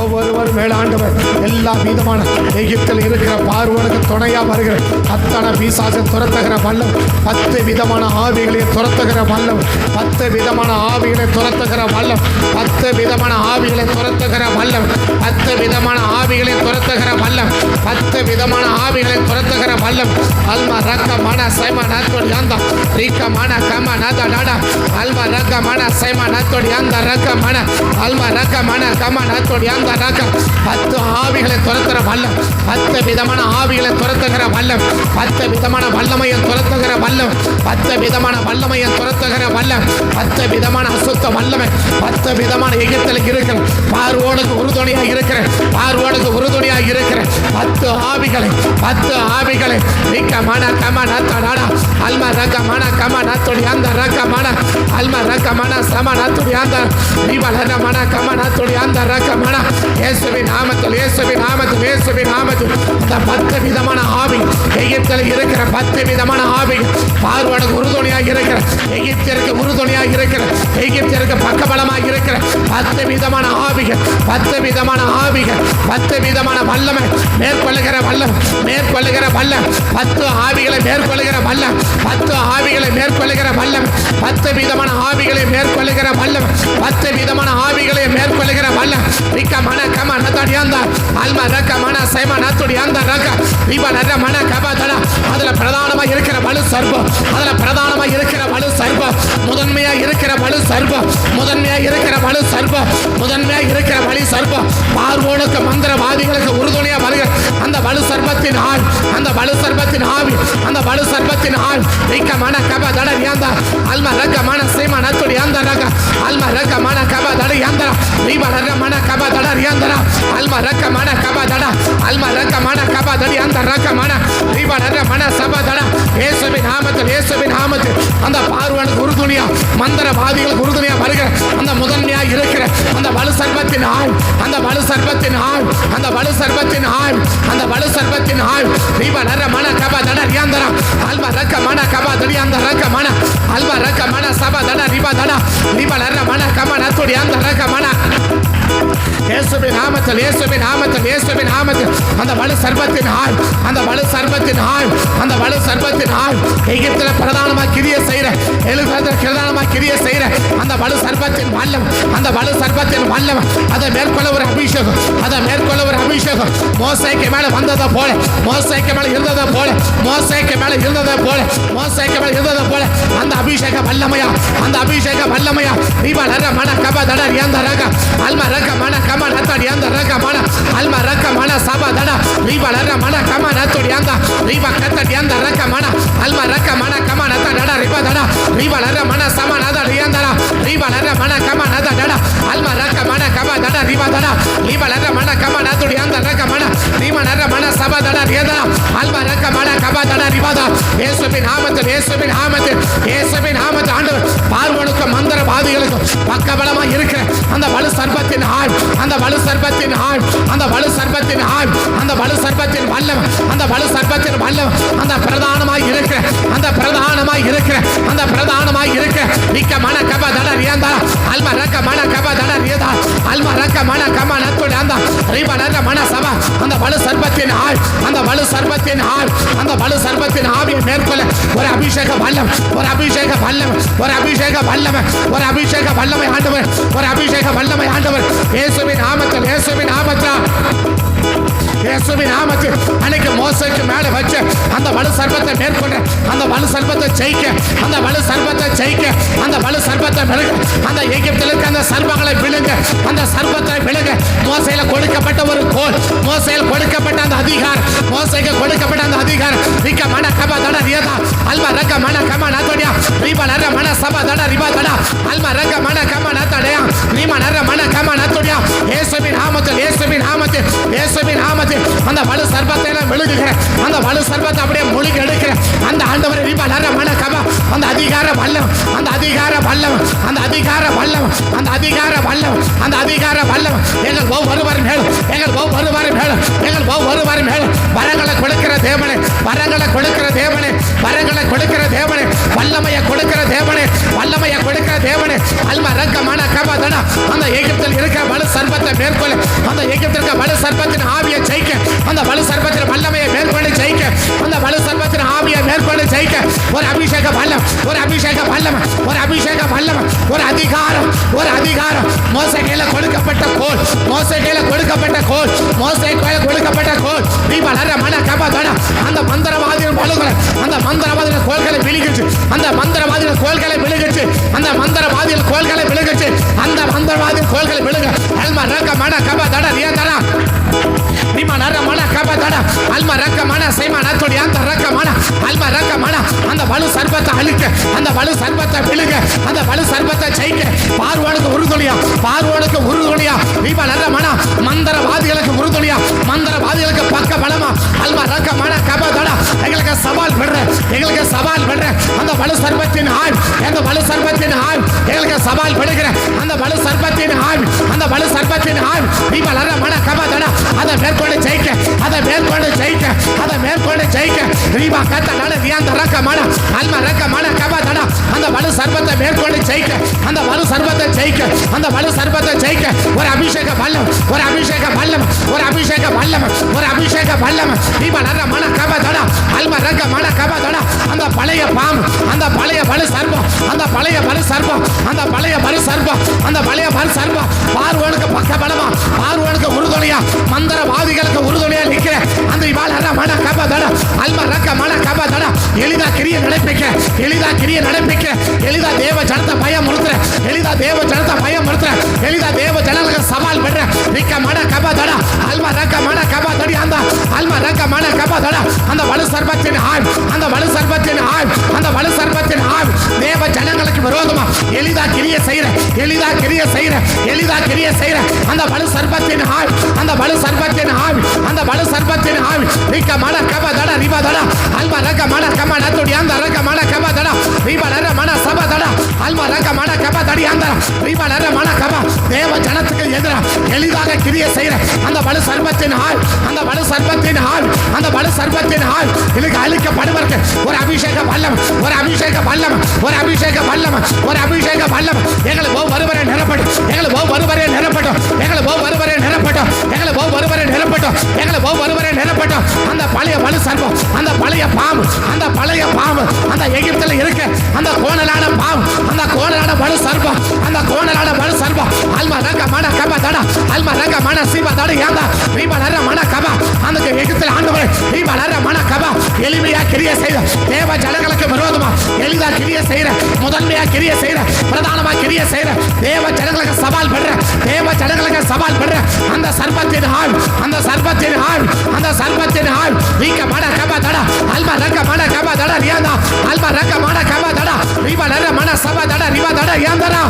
ஒவ்வொருவர் மேலாண்டவர் எல்லா விதமான எகிப்தில் இருக்கிற பார்வோனுக்கு துணையா வருகிற அத்தனை பிசாசை துரத்துகிற வல்லம், 10 விதமான ஆவிகளை துரத்துகிற வல்லம், 10 விதமான ஆவிகளை துரத்துகிற வல்லம், 10 விதமான ஆவிகளை துரத்துகிற வல்லம், 10 விதமான ஆவிகளை துரத்துகிற வல்லம், 10 விதமான ஆவிகளை துரத்துகிற வல்லம். அல்மா ரக்க மன சைமா நாத்தோடி அந்த ரீக்க மன கம நாத டாடா அல்மா ரக்க மன சைமா நாத்தோடி அந்த ரக்க மன அல்மா ரக்க மன கம நாத்தோடி அந்த ரக்க 10 ஆவிகளை துரத்துகிற வல்லம், 10 விதமான ஆவிகளை துரத்துகிற வல்லம், 10 விதமான வல்லமையை துரத்துகிற வல்லம், 10 விதமான வல்லமையை துரத்துகிற வல்லம், 10 விதமான அசுத்த வல்லமை, 10 விதமான எகிப்தில் இருக்கிற பார்வோனுக்கு உறுதுணையாக இருக்கிற பார்வோனுக்கு உறுதுணையாக இருக்கிற 10 ஆவிகளை 10 ஆவிகளை ரீக்க மன கம நாத்தோடாடா அல்மா ரக்க மன கம நாத்தோடி அந்த ரக்க மன அல்மா ரக்க மன சம நாத்தோடி அந்த ரீவலன மன கம நாத்தோடி அந்த ரக்க மன இயேசுவின் நாமத்தில் இயேசுவின் நாமத்தில் இயேசுவின் நாமத்தில் அந்த 10 விதமான ஆவி எகிப்தில் இருக்கிற 10 விதமான ஆவி பார்வோனுக்கு உறுதுணையாக இருக்கிற எகிப்திற்கு உறுதுணையாக இருக்கிற எகிப்திற்கு பக்கபலமாக இருக்கிற 10 விதமான ஆவிகள் 10 விதமான ஆவிகள் 10 விதமான வல்லமை மேற்கொள்ளுகிற வல்லம் மேற்கொள்ளுகிற வல்லம் 10 ஆவிகளை மேற்கொள்ளுகிற வல்லம் 10 ஆவிகளை மேற்கொள்ளுகிற வல்லம் 10 விதமான ஆவிகளை மேற்கொள்ளுகிற வல்லம் 10 விதமான ஆவிகளை மேற்கொள்ளுகிற வல்லம் ரிக்க மன கம நத்தடியாந்தா அல்மா ரக்க மன சைமா நத்தடியாந்தா ரக்க ரிப நர மன கபதடா அதுல பிரதானமா இருக்கிற வலு சர்ப்பம் அதுல பிரதானமா இருக்கிற வலு சர்ப்பம் முதன்மையா இருக்கிற வலு சர்ப்பம் முதன்மையா இருக்கிற வலு சர்ப்பம் முதன்மையா இருக்கிற வலி சர்ப்பம் பார்வோனுக்கு மந்திரவாதிகளுக்கு உறுதுணையா வருகிற அந்த வலு சர்ப்பத்தின் ஆள் அந்த வலு சர்ப்பத்தின் ஆவி அந்த வலு சர்ப்பத்தின் ஆள் ரிக்க மன கபதடா யாந்தா அல்மா ரக்க மன சைமா நத்தடியாந்தா ரக்க அல்மா ரக்க மன கபதடா யாந்தா ரிப நர மன கபதடா யாந்தா அல்மா ரக்க மன கபதடா அல்மா ரக்க மன கபதடா யாந்தா ரக்க மன ரிப நர மன சபதடா இயேசுவின் நாமத்தில் இயேசுவின் நாமத்தில் அந்த பார்வோனுக்கு உறுதுணையா மந்திரவாதிகளுக்கு உறுதுணையா வருகிற அந்த முதன்மையா இருக்கிற அந்த வலு சர்ப்பத்தின் ஆள் அந்த வலு சர்ப்பத்தின் ஆள் அந்த வலு சர்ப்பத்தின் ஆள் அந்த வலு சர்ப்பத்தின் ஆள் ரிப நர மன கபதடா யாந்தா அல்மா ரக்க மன கபதடா யாந்தா ரக்க மன அல்மா ரக்க மன சபதடா ரிப நர மன கம நத்தோடி யாந்தா ரக்க மன இயேசுவின் நாமத்தில் இயேசுவின் நாமத்தில் இயேசுவின் நாமத்தில் அந்த வலு சர்ப்பத்தின் ஆள் அந்த வலு சர்ப்பத்தின் ஆள் அந்த வலு சர்ப்பத்தின் ஆள் எகிப்தில் பிரதானமா கிரியை செய்யற எழுதுறதில் பிரதானமா கிரியை செய்யற அந்த வலு சர்ப்பத்தின் வல்லம் அந்த வலு சர்ப்பத்தின் வல்லம் அதை மேற்கொள்ள ஒரு அபிஷேகம் அதை மேற்கொள்ள ஒரு அபிஷேகம் மோசேக்கு மேல வந்ததை போல மோசேக்கு மேல இருந்ததை போல மோசேக்கு மேல இருந்ததை போல மோசேக்கு மேல இருந்ததை போல அந்த அபிஷேக வல்லமையா அந்த அபிஷேக வல்லமையா ரிப நர மன கபதடா யாந்தா ரக அல்மா ரக்க மன கம நத்தடி யாந்தா ரக்க மன அல்மா ரக்க மன சபதடா ரிப நர மன கம நத்தடி யாந்தா ரிப கத்தடி யாந்தா ரக்க மன அல்மா ரக்க மன கம நத்தடா ரிப தடா ரிப நர மன சம நதடி யாந்தா ரிப நர மன கம நதடா அல்மா ரக்க மன கம தடா ரிப தடா ரிப நர மன கம நத்தடி யாந்தா ரக்க மன ரிப நர மன சபதடா ரியதா அல்மா ரக்க மன கபதடா ரிபதா இயேசுவின் நாமத்தில் இயேசுவின் நாமத்தில் இயேசுவின் நாமத்தில் ஆண்டவர் பார்வோனுக்கு மந்திரவாதிகளுக்கு பக்கபலமா இருக்கிற அந்த வலு சர்ப்பத்தின் ஆள் அந்த வலு சர்ப்பத்தின் ஆள் அந்த வலு சர்ப்பத்தின் ஆள் அந்த வலு சர்ப்பத்தின் வல்லம் அந்த வலு சர்ப்பத்தின் வல்லம் அந்த பிரதானமாய் இருக்கிற அந்த பிரதானமாய் இருக்கிற அந்த பிரதானமாய் இருக்கிற ரிக்க மன கபதடா ரியந்தா அல்மா ரக்க மன கபதடா ரியதா அல்மா ரக்க மன கம நத்தோடி அந்த ரிப நர மன சப அந்த வலு சர்ப்பத்தின் ஆள் அந்த வலு சர்ப்பத்தின் ஆள் அந்த வலு சர்ப்பத்தின் ஆவியை மேற்கொள்ள ஒரு அபிஷேக வல்லம் ஒரு அபிஷேக வல்லம் ஒரு அபிஷேக வல்லமை ஒரு அபிஷேக வல்லமை ஆண்டவர் ஒரு அபிஷேக வல்லமை ஆண்டவர் இயேசுவின் நாமத்தில் இயேசுவின் நாமத்தில் இயேசுவின் நாமத்தில் அன்னைக்கு மோசேக்கு மேல வச்ச அந்த வலு சர்ப்பத்தை மேற்கொண்ட அந்த வலு சர்ப்பத்தை ஜெயிக்க அந்த வலு சர்ப்பத்தை ஜெயிக்க அந்த வலு சர்ப்பத்தை விழுங்க அந்த எகிப்தில் இருக்க அந்த சர்ப்பங்களை விழுங்க அந்த சர்ப்பத்தை விழுங்க மோசேல கொடுக்கப்பட்ட ஒரு கோல் மோசேல கொடுக்கப்பட்ட அந்த அதிகாரம் மோசேக்கு கொடுக்கப்பட்ட அந்த அதிகாரம் ரிக்க மன கபதடா ரியதா அல்மா ரக்க மன கம நத்தடியா ரிப நர மன சபதடா ரிப தடா அல்மா ரக்க மன கம நத்தடியா ரிப நர மன கம நத்தடியா இயேசுவின் நாமத்தில் இயேசுவின் நாமத்தில் இயேசுவின் நாமத்தில் அந்த வலு சர்ப்பத்தை விழுகுகிற அந்த வலு சர்ப்பத்தை அப்படியே முழுகி எடுக்கிற அந்த ஆண்டவர் ரிப நர மன கம அந்த அதிகார வல்லம் அந்த அதிகார வல்லம் அந்த அதிகார வல்லம் அந்த அதிகார வல்லம் அந்த அதிகார வல்லம் எங்கள் ஒவ்வொருவரும் மேலும் எங்கள் ஒவ்வொருவரும் மேலும் எங்கள் ஒவ்வொருவரும் மேலும் வரங்களை கொடுக்கிற தேவனே வரங்களை கொடுக்கிற தேவனே வரங்களை கொடுக்கிற தேவனே வல்லமையை கொடுக்கிற தேவனே வல்லமையை கொடுக்கிற தேவனே அல்மா ரக்க மன கபதடா அந்த எகிப்தில் இருக்கிற வலு சர்ப்பத்தை மேற்கொள்ள, அந்த எகிப்திற்கு வலு சர்ப்பத்தின் ஆவியை ஜெயிக்க, அந்த வலு சர்ப்பத்தின் வல்லமையை மேற்கொண்டு ஜெயிக்க, அந்த வலு சர்ப்பத்தின் ஆவியை மேற்கொண்டு ஜெயிக்க ஒரு அபிஷேக வல்லம், ஒரு அபிஷேக வல்லம், ஒரு அபிஷேக வல்லம், ஒரு அதிகாரம், ஒரு அதிகாரம். மோசே கையில கொடுக்கப்பட்ட கோல், மோசே கையில கொடுக்கப்பட்ட கோல், மோசே கையில கொடுக்கப்பட்ட கோல். நீ வளர மன கபதட அந்த மந்திரவாதியின் வலுகளை, அந்த மந்திரவாதியின் கோல்களை விழுகிச்சு, அந்த மந்திரவாதியின் கோல்களை விழுகிச்சு, அந்த மந்திரவாதியின் கோல்களை விழுகிச்சு, அந்த மந்திரவாதியின் கோல்களை விழுங்க. அல்மா ரக மன கபதட ரியதரா நிமா நர மன கபதட அல்மா ரக மன சைமா நத்தோடி அந்த ரக மன அல்மா ரக மன அந்த வலு சர்பத்தை அழிக்க, அந்த வலு சர்பத்தை விழுங்க, அந்த வலு சர்பத்தை ஜெயிக்க. பார்வோனுக்கு உறுதுணையா, பார்வோனுக்கு உறுதுணையா. நிமா நர மன மந்திரவாதிகளுக்கு உறுதுணையா, மந்திரவாதிகளுக்கு பக்க பலமா. அல்மா ரக மன கபதட எங்களுக்கு சவால் விடுற, எங்களுக்கு சவால் விடுற அந்த வலு சர்பத்தின் ஆய், அந்த வலு சர்பத்தின் ஆய் எங்களுக்கு சவால் விடுகிற அந்த வலு சர்பத்தின் ஆய், அந்த வலு சர்பத்தின் ஆய். நிமா நர மன கபதட அதை மேற்கொண்டு ஜெயிக்க, அதை மேற்கொண்டு ஜெயிக்க, அதை மேற்கொண்டு ஜெயிக்க. ரீபா கத்தனால ரியாந்த ரக்கமான அல்மா ரக்கமான கபதட அந்த வலு சர்பத்தை மேற்கொண்டு ஜெயிக்க, அந்த வலு சர்பத்தை ஜெயிக்க, அந்த வலு சர்பத்தை ஜெயிக்க. ஒரு அபிஷேக வல்லம், ஒரு அபிஷேக வல்லம், ஒரு அபிஷேக வல்லம், ஒரு அபிஷேக வல்லம். ரீபா நர மன கபதட அல்மா ரக்கமான கபதட அந்த பழைய பாம்பு, அந்த பழைய வலு சர்பம், அந்த பழைய வலு சர்பம், அந்த பழைய வலு சர்பம், அந்த பழைய வலு சர்பம். பார்வோனுக்கு பக்க பலமா, பார்வோனுக்கு உறுதுணையா, மந்திரவாதிகளுக்கு உறுதுணையா நிற்கிற அந்த இவாளர மன கபதட அல்மா ரக்க மன கபதட எளிதா கிரிய நடப்பிக்க, எளிதா கிரிய நடப்பிக்க, எளிதா தேவ ஜனத்தை பயமுறுத்துற, எளிதா தேவ ஜனத்தை பயமுறுத்துற, எளிதா தேவ ஜனங்களுக்கு சவால் பண்ற. நிக்க மன கபதட அல்மா ரக்க மன கபதடி அந்த அல்மா ரக்க மன கபதட அந்த வலு சர்பத்தின் ஆய், அந்த வலு சர்பத்தின் ஆய், அந்த வலு சர்பத்தின் ஆய் தேவ ஜனங்களுக்கு விரோதமா எளிதா கிரிய செய்யற, எளிதா கிரிய செய்யற, எளிதா கிரிய செய்யற அந்த வலு சர்பத்தின் ஆய், அந்த வலு சர்பத்தின் ஆய், அந்த வலு சர்பத்தின் ஆய். நிக்க மன கபதட ரிபதட அல்மா ரக்க மன கம நத்துடி அந்த ரக்க மன கபதட ரிபலர மன சபதட அல்மா ரக்க மன கபதடி அந்த ரிபலர மன கப தேவ ஜனத்துக்கு எதிராக எளிதாக கிரிய செய்யற அந்த வலு சர்பத்தின் ஆய், அந்த வலு சர்பத்தின் ஆய், அந்த வலு சர்பத்தின் ஆய் இதுக்கு அழிக்கப்படுவதற்கு ஒரு அபிஷேக வல்லம், ஒரு அபிஷேக வல்லம், ஒரு அபிஷேக வல்லம், ஒரு அபிஷேக வல்லம். எங்களை ஒவ்வொருவரை நிரப்பட்டும், எங்களை ஒவ்வொருவரை நிரப்பட்டும், எங்களை ஒவ்வொருவரை நிரப்பட்டும், எங்களை ஒவ்வொருவரை நிரப்பட்டும், எங்களை ஒவ்வொருவரை நிரப்பட்டும். அந்த பழைய வலு சர்பம், அந்த பழைய பாம்பு, அந்த பழைய பாம்பு, அந்த எகிப்தில் இருக்க அந்த கோணலான பாம்பு, அந்த கோணலான வலு சர்பம், அந்த கோணலான வலு சர்பம். அல்மா ரக மன கப தட அல்மா ரக மன சீபா தட ஏந்தா ரீபா நர மன கப அந்த எகிப்தில் ஆண்டவரே ரீபா நர மன கப எளிமையா கிரிய செய்த தேவ ஜனங்களுக்கு விரோதமா எளிதா கிரிய செய்யற, முதன்மையா கிரிய செய்யற, பிரதானமா கிரிய செய்யற தேவ ஜனங்களுக்கு சவால் பண்ற, தேவ ஜனங்களுக்கு சவால் பண்ற அந்த சர்பத்தின் ஆள், அந்த சர்பத்தின் ஆள், அந்த சர்பத்தின் ஆள். நீக்க மன கப தட அல்மா ரக மன கப தட ஏந்தா அல்மா ரக மன கப தட ரீபா நர மன சப தட ரிபா தட ஏந்தரா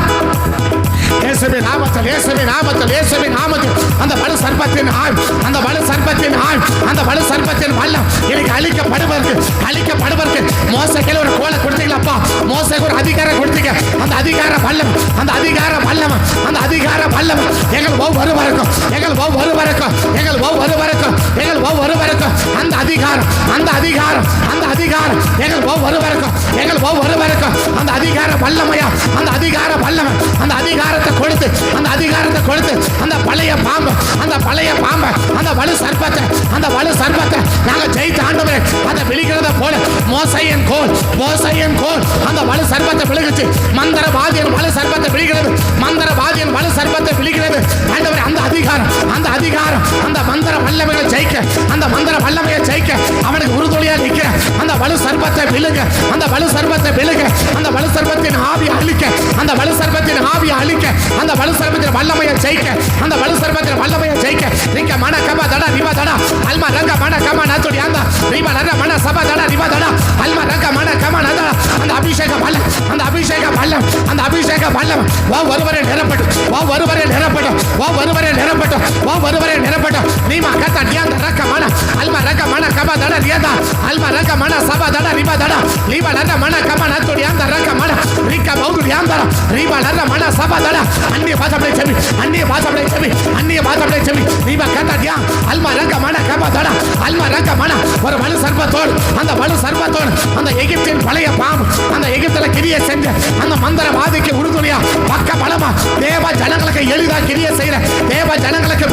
இயேசுவின் நாமத்தில், இயேசுவின் நாமத்தில், இயேசுவின் நாமத்தில் அந்த வலு சர்பத்தின் ஆள், அந்த வலு சர்பத்தின் ஆள், அந்த வலு சர்பத்தின் வல்லம் எனக்கு அழிக்கப்படுவதற்கு, அழிக்கப்படுவதற்கு மோசேக்கு ஒரு கோலை கொடுத்தீங்களப்பா, மோசேக்கு ஒரு அதிகாரம் கொடுத்தீங்க. அந்த அதிகார வல்லம், அந்த அதிகார வல்லம், அந்த அதிகார வல்லம் எங்கள் ஒவ்வொருவருக்கும், எங்கள் ஒவ்வொருவருக்கும், எங்கள் ஒவ்வொருவருக்கும், எங்கள் ஒவ்வொருவருக்கும் அந்த அதிகாரம், அந்த அதிகாரம், அந்த அதிகாரம் எங்கள் ஒவ்வொருவருக்கும், எங்கள் ஒவ்வொருவருக்கும் அந்த அதிகார வல்லமையா, அந்த அதிகார வல்லமை, அந்த அதிகாரத்தை கொடுத்து, அந்த அதிகாரத்தை கொடுத்து அந்த பழைய பாம்பு, அந்த பழைய பாம்பை, அந்த வலு சர்பத்தை, அந்த வலு சர்பத்தை நாங்கள் ஜெயித்து ஆண்டவரே அதை விழுகிறத போல மோசையின் கோல், மோசையின் கோல் அந்த வலு சர்பத்தை விழுகுச்சு. மந்திரவாதியின் வலு சர்பத்தை விழுகிறது, மந்திரவாதியின் வலு சர்பத்தை விழுகிறது ஆண்டவரே. அந்த அதிகாரம், அந்த அதிகாரம், அந்த மந்திர வல்லமையை ஜெயிக்க, அந்த மந்திர வல்லமையை ஜெயிக்க அவனுக்கு உறுதுணையா நிற்க அந்த வலு சர்பத்தை விழுங்க, அந்த வலு சர்பத்தை விழுங்க, அந்த வலு சர்பத்தின் ஆவியை அழிக்க, அந்த வலு சர்பத்தின் ஆவியை அழிக்க, அந்த வலு சர்பத்தின் வல்லமையை ஜெயிக்க, அந்த வலு சர்பத்தின் வல்லமையை ஜெயிக்க. நீங்க மன கப தட ரிபா தட அல்மா ரங்க மன கம நத்துடி அந்த ரிபா நர மன சப தட ரிபா தட அல்மா ரங்க மன கம நத அந்த அபிஷேக வல்லம், அந்த அபிஷேக வல்லம், அந்த அபிஷேக வல்லம் ஒருவரை நிரப்பட்டும், ஒருவரை நிரப்பட்டும், ஒருவரை நிரப்பட்டும், ஒருவரை நிரப்பட்டும். நீமா கத்த டியாந்த ரக்க மன அல்மா ரங்க மன கப தட ரியதா அல்மா ரங்க மன சப தட ரிபா தட ரிபா நர மன கம நத்துடி அந்த ரக்க மன ரிக்க பௌது டியாந்த ரிபா நர மன சப தட அந்நிய பாசப்படை செவி, அந்நிய பாசப்படை செவி, அந்நிய பாசப்படை செவி. ரிபா கத்த டியா அல்மா ரங்க மன கப தட அல்மா ரக்கமான ஒரு வலு சர்ப்பத்தோடு அந்த வலு சர்ப்பத்தோடு அந்த எகிப்தின் பழைய பாம்பு அந்த எகிப்தில கிரியை செஞ்ச அந்த மந்திரவாதிக்கு உறுதுணையா பக்க பலமா தேவ ஜனங்களுக்கு எளிதா கிரியை செய்யற தேவ ஜனங்களுக்கு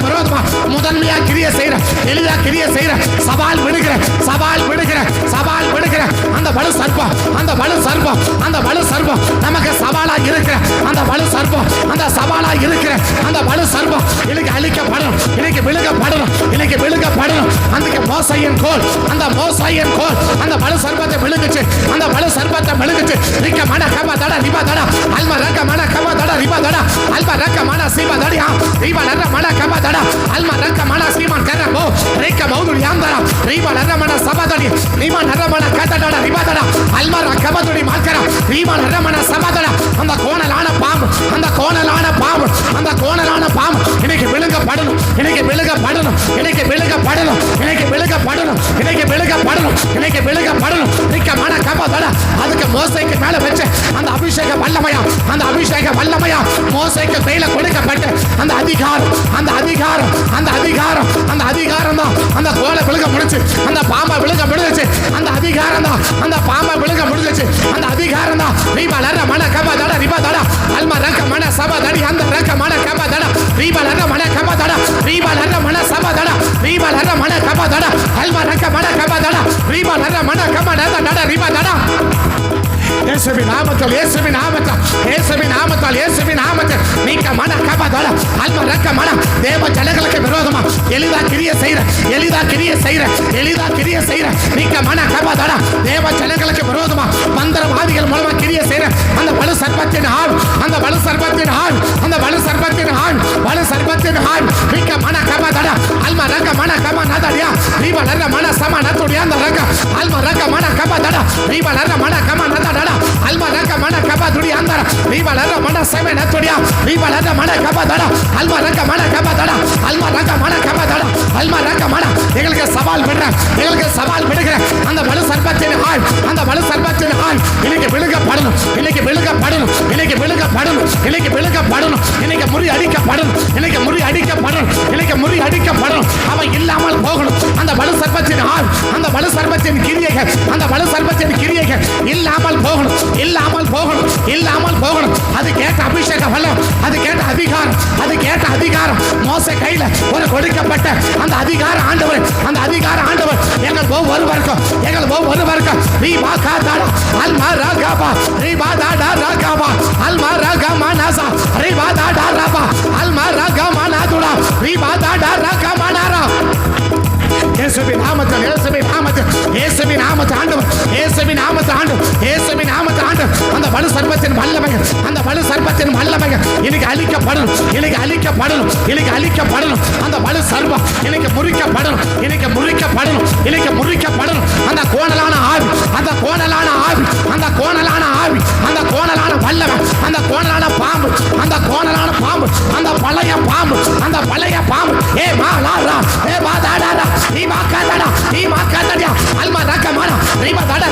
விரோதமா முதன்மையா கிரியை செய்யற எளிதா கிரியை செய்யற சவால் விடுகிற அந்த வலு சர்ப்பம் நமக்கு சவாலா இருக்கிற அந்த வலு சர்ப்பம் அந்த சவாலா இருக்கிற அந்த வலு சர்ப்பம் இன்னைக்கு அழிக்கப்படணும், இன்னைக்கு விழுகப்படணும். அதுக்கு மோசையின் கோல் அந்த வலு சர்ப்பத்தை விழுங்குச்சு. அந்த வலு சர்ப்பத்தை விழுங்குச்சு. ரிக்க மன கப தட ரிபா தட அல்ம ரக்க மன கப தட ரிபா தட அல்ம ரக்க மன சீபா தடியா ரிபா நர மன கப தட அல்ம ரக்க மன சீமா கரபோ ரிக்க மௌது யாந்தரா ரிபா நர மன சபதடி ரிபா நர மன கத தட ரிபா தட அல்ம ரக்க மதுடி மார்க்கரா ரிபா நர மன சபதட அந்த கோணலான பாம்பு இன்னைக்கு விழுங்கப்படணும். ரிக்க மன கப தட அதுக்கு மோசைக்கு மேல வச்ச அந்த அபிஷேக வல்லமையா மோசைக்கு கையில கொடுக்கப்பட்டு அந்த அதிகாரம் தான் அந்த கோலை விழுக முடிச்சு. அந்த பாம்பை விழுக முடிஞ்சிச்சு. அந்த அதிகாரம் தான் அந்த பாம்பை விழுக முடிஞ்சிச்சு. அந்த அதிகாரம் தான் ரிபா லர மன கப தட ரிபா தட அல்ம ரக்க மன சப தடி அந்த ரக்க மன கப தட ரிபா லர மன கப தட ரிபா லர மன சப தட ரிபா லர மன கப தட அல்ம ரக்க மன கப தட ரிபா லர மன கப தட ரிபா தட இயேசுவின் நாமத்தில் நீக்க மன கப தட அல்ம ரக்க மன தேவ ஜனங்களுக்கு விரோதமா எளிதா கிரியை செய்யற நீக்க மன கப தட தேவ ஜனங்களுக்கு விரோதமா மந்திரவாதிகள் மூலமா கிரியை செய்யற அந்த வலு சர்ப்பத்தின் ஆள் நீக்க மன கப தட அல்ம ரக்க மன கப நதடியா ரிபா லர மன சம நதுடியா அந்த ரக்க அல்ம ரக்க மன கப தட ரிபா லர மன கப நதடா அல்ம ரக்க மன கப துடி அந்த ரிபா லர மன சம நதுடியா ரிபா லர மன கப தட அல்ம ரக்க மன கப தட அல்ம ரக்க மன கப தட அல்ம ரக்க மன எங்களுக்கு சவால் விடுகிற அந்த வலு சர்ப்பத்தின் ஆள் இன்னைக்கு விழுகப்படணும். இன்னைக்கு முறியடிக்கப்படணும். அவன் இல்லாமல் போகணும். அந்த வலு சர்ப்பத்தின் ஆள் அந்த வலு சர்ப்பத்தின் கிரியைகள் இல்லாமல் போகணும். அது கேட்ட அபிஷேக வல்லம், அது கேட்ட அதிகாரம் மோசே கையில ஒரு கொடுக்கப்பட்ட அந்த அதிகார ஆண்டவர் எங்கள் ஒவ்வொருவருக்கும் ரீபா காதாடா அல்மா ராகாபா ரீபா தாடா ராகாபா அல்மா ராகாமா நாசா ரீபா தாடா ராபா அல்மா ராகாமா நாதுடா ரீபா தாடா ராகாமா நாரா இயேசுவின் நாமத்தில் ஆண்டவர் அந்த வலு சர்ப்பத்தின் வல்லமைகள் இன்னைக்கு அழிக்கப்படணும். அந்த வலு சர்ப்பம் இன்னைக்கு முறிக்கப்படணும். அந்த கோணலான ஆவி அந்த கோணலான வல்லமை அந்த கோணலான பாம்பு அந்த பழைய பாம்பு ஏ மாலாரா ஏ பாதாடா நீ மாக்காடா அல்மா ரக்கமான ரிபா தட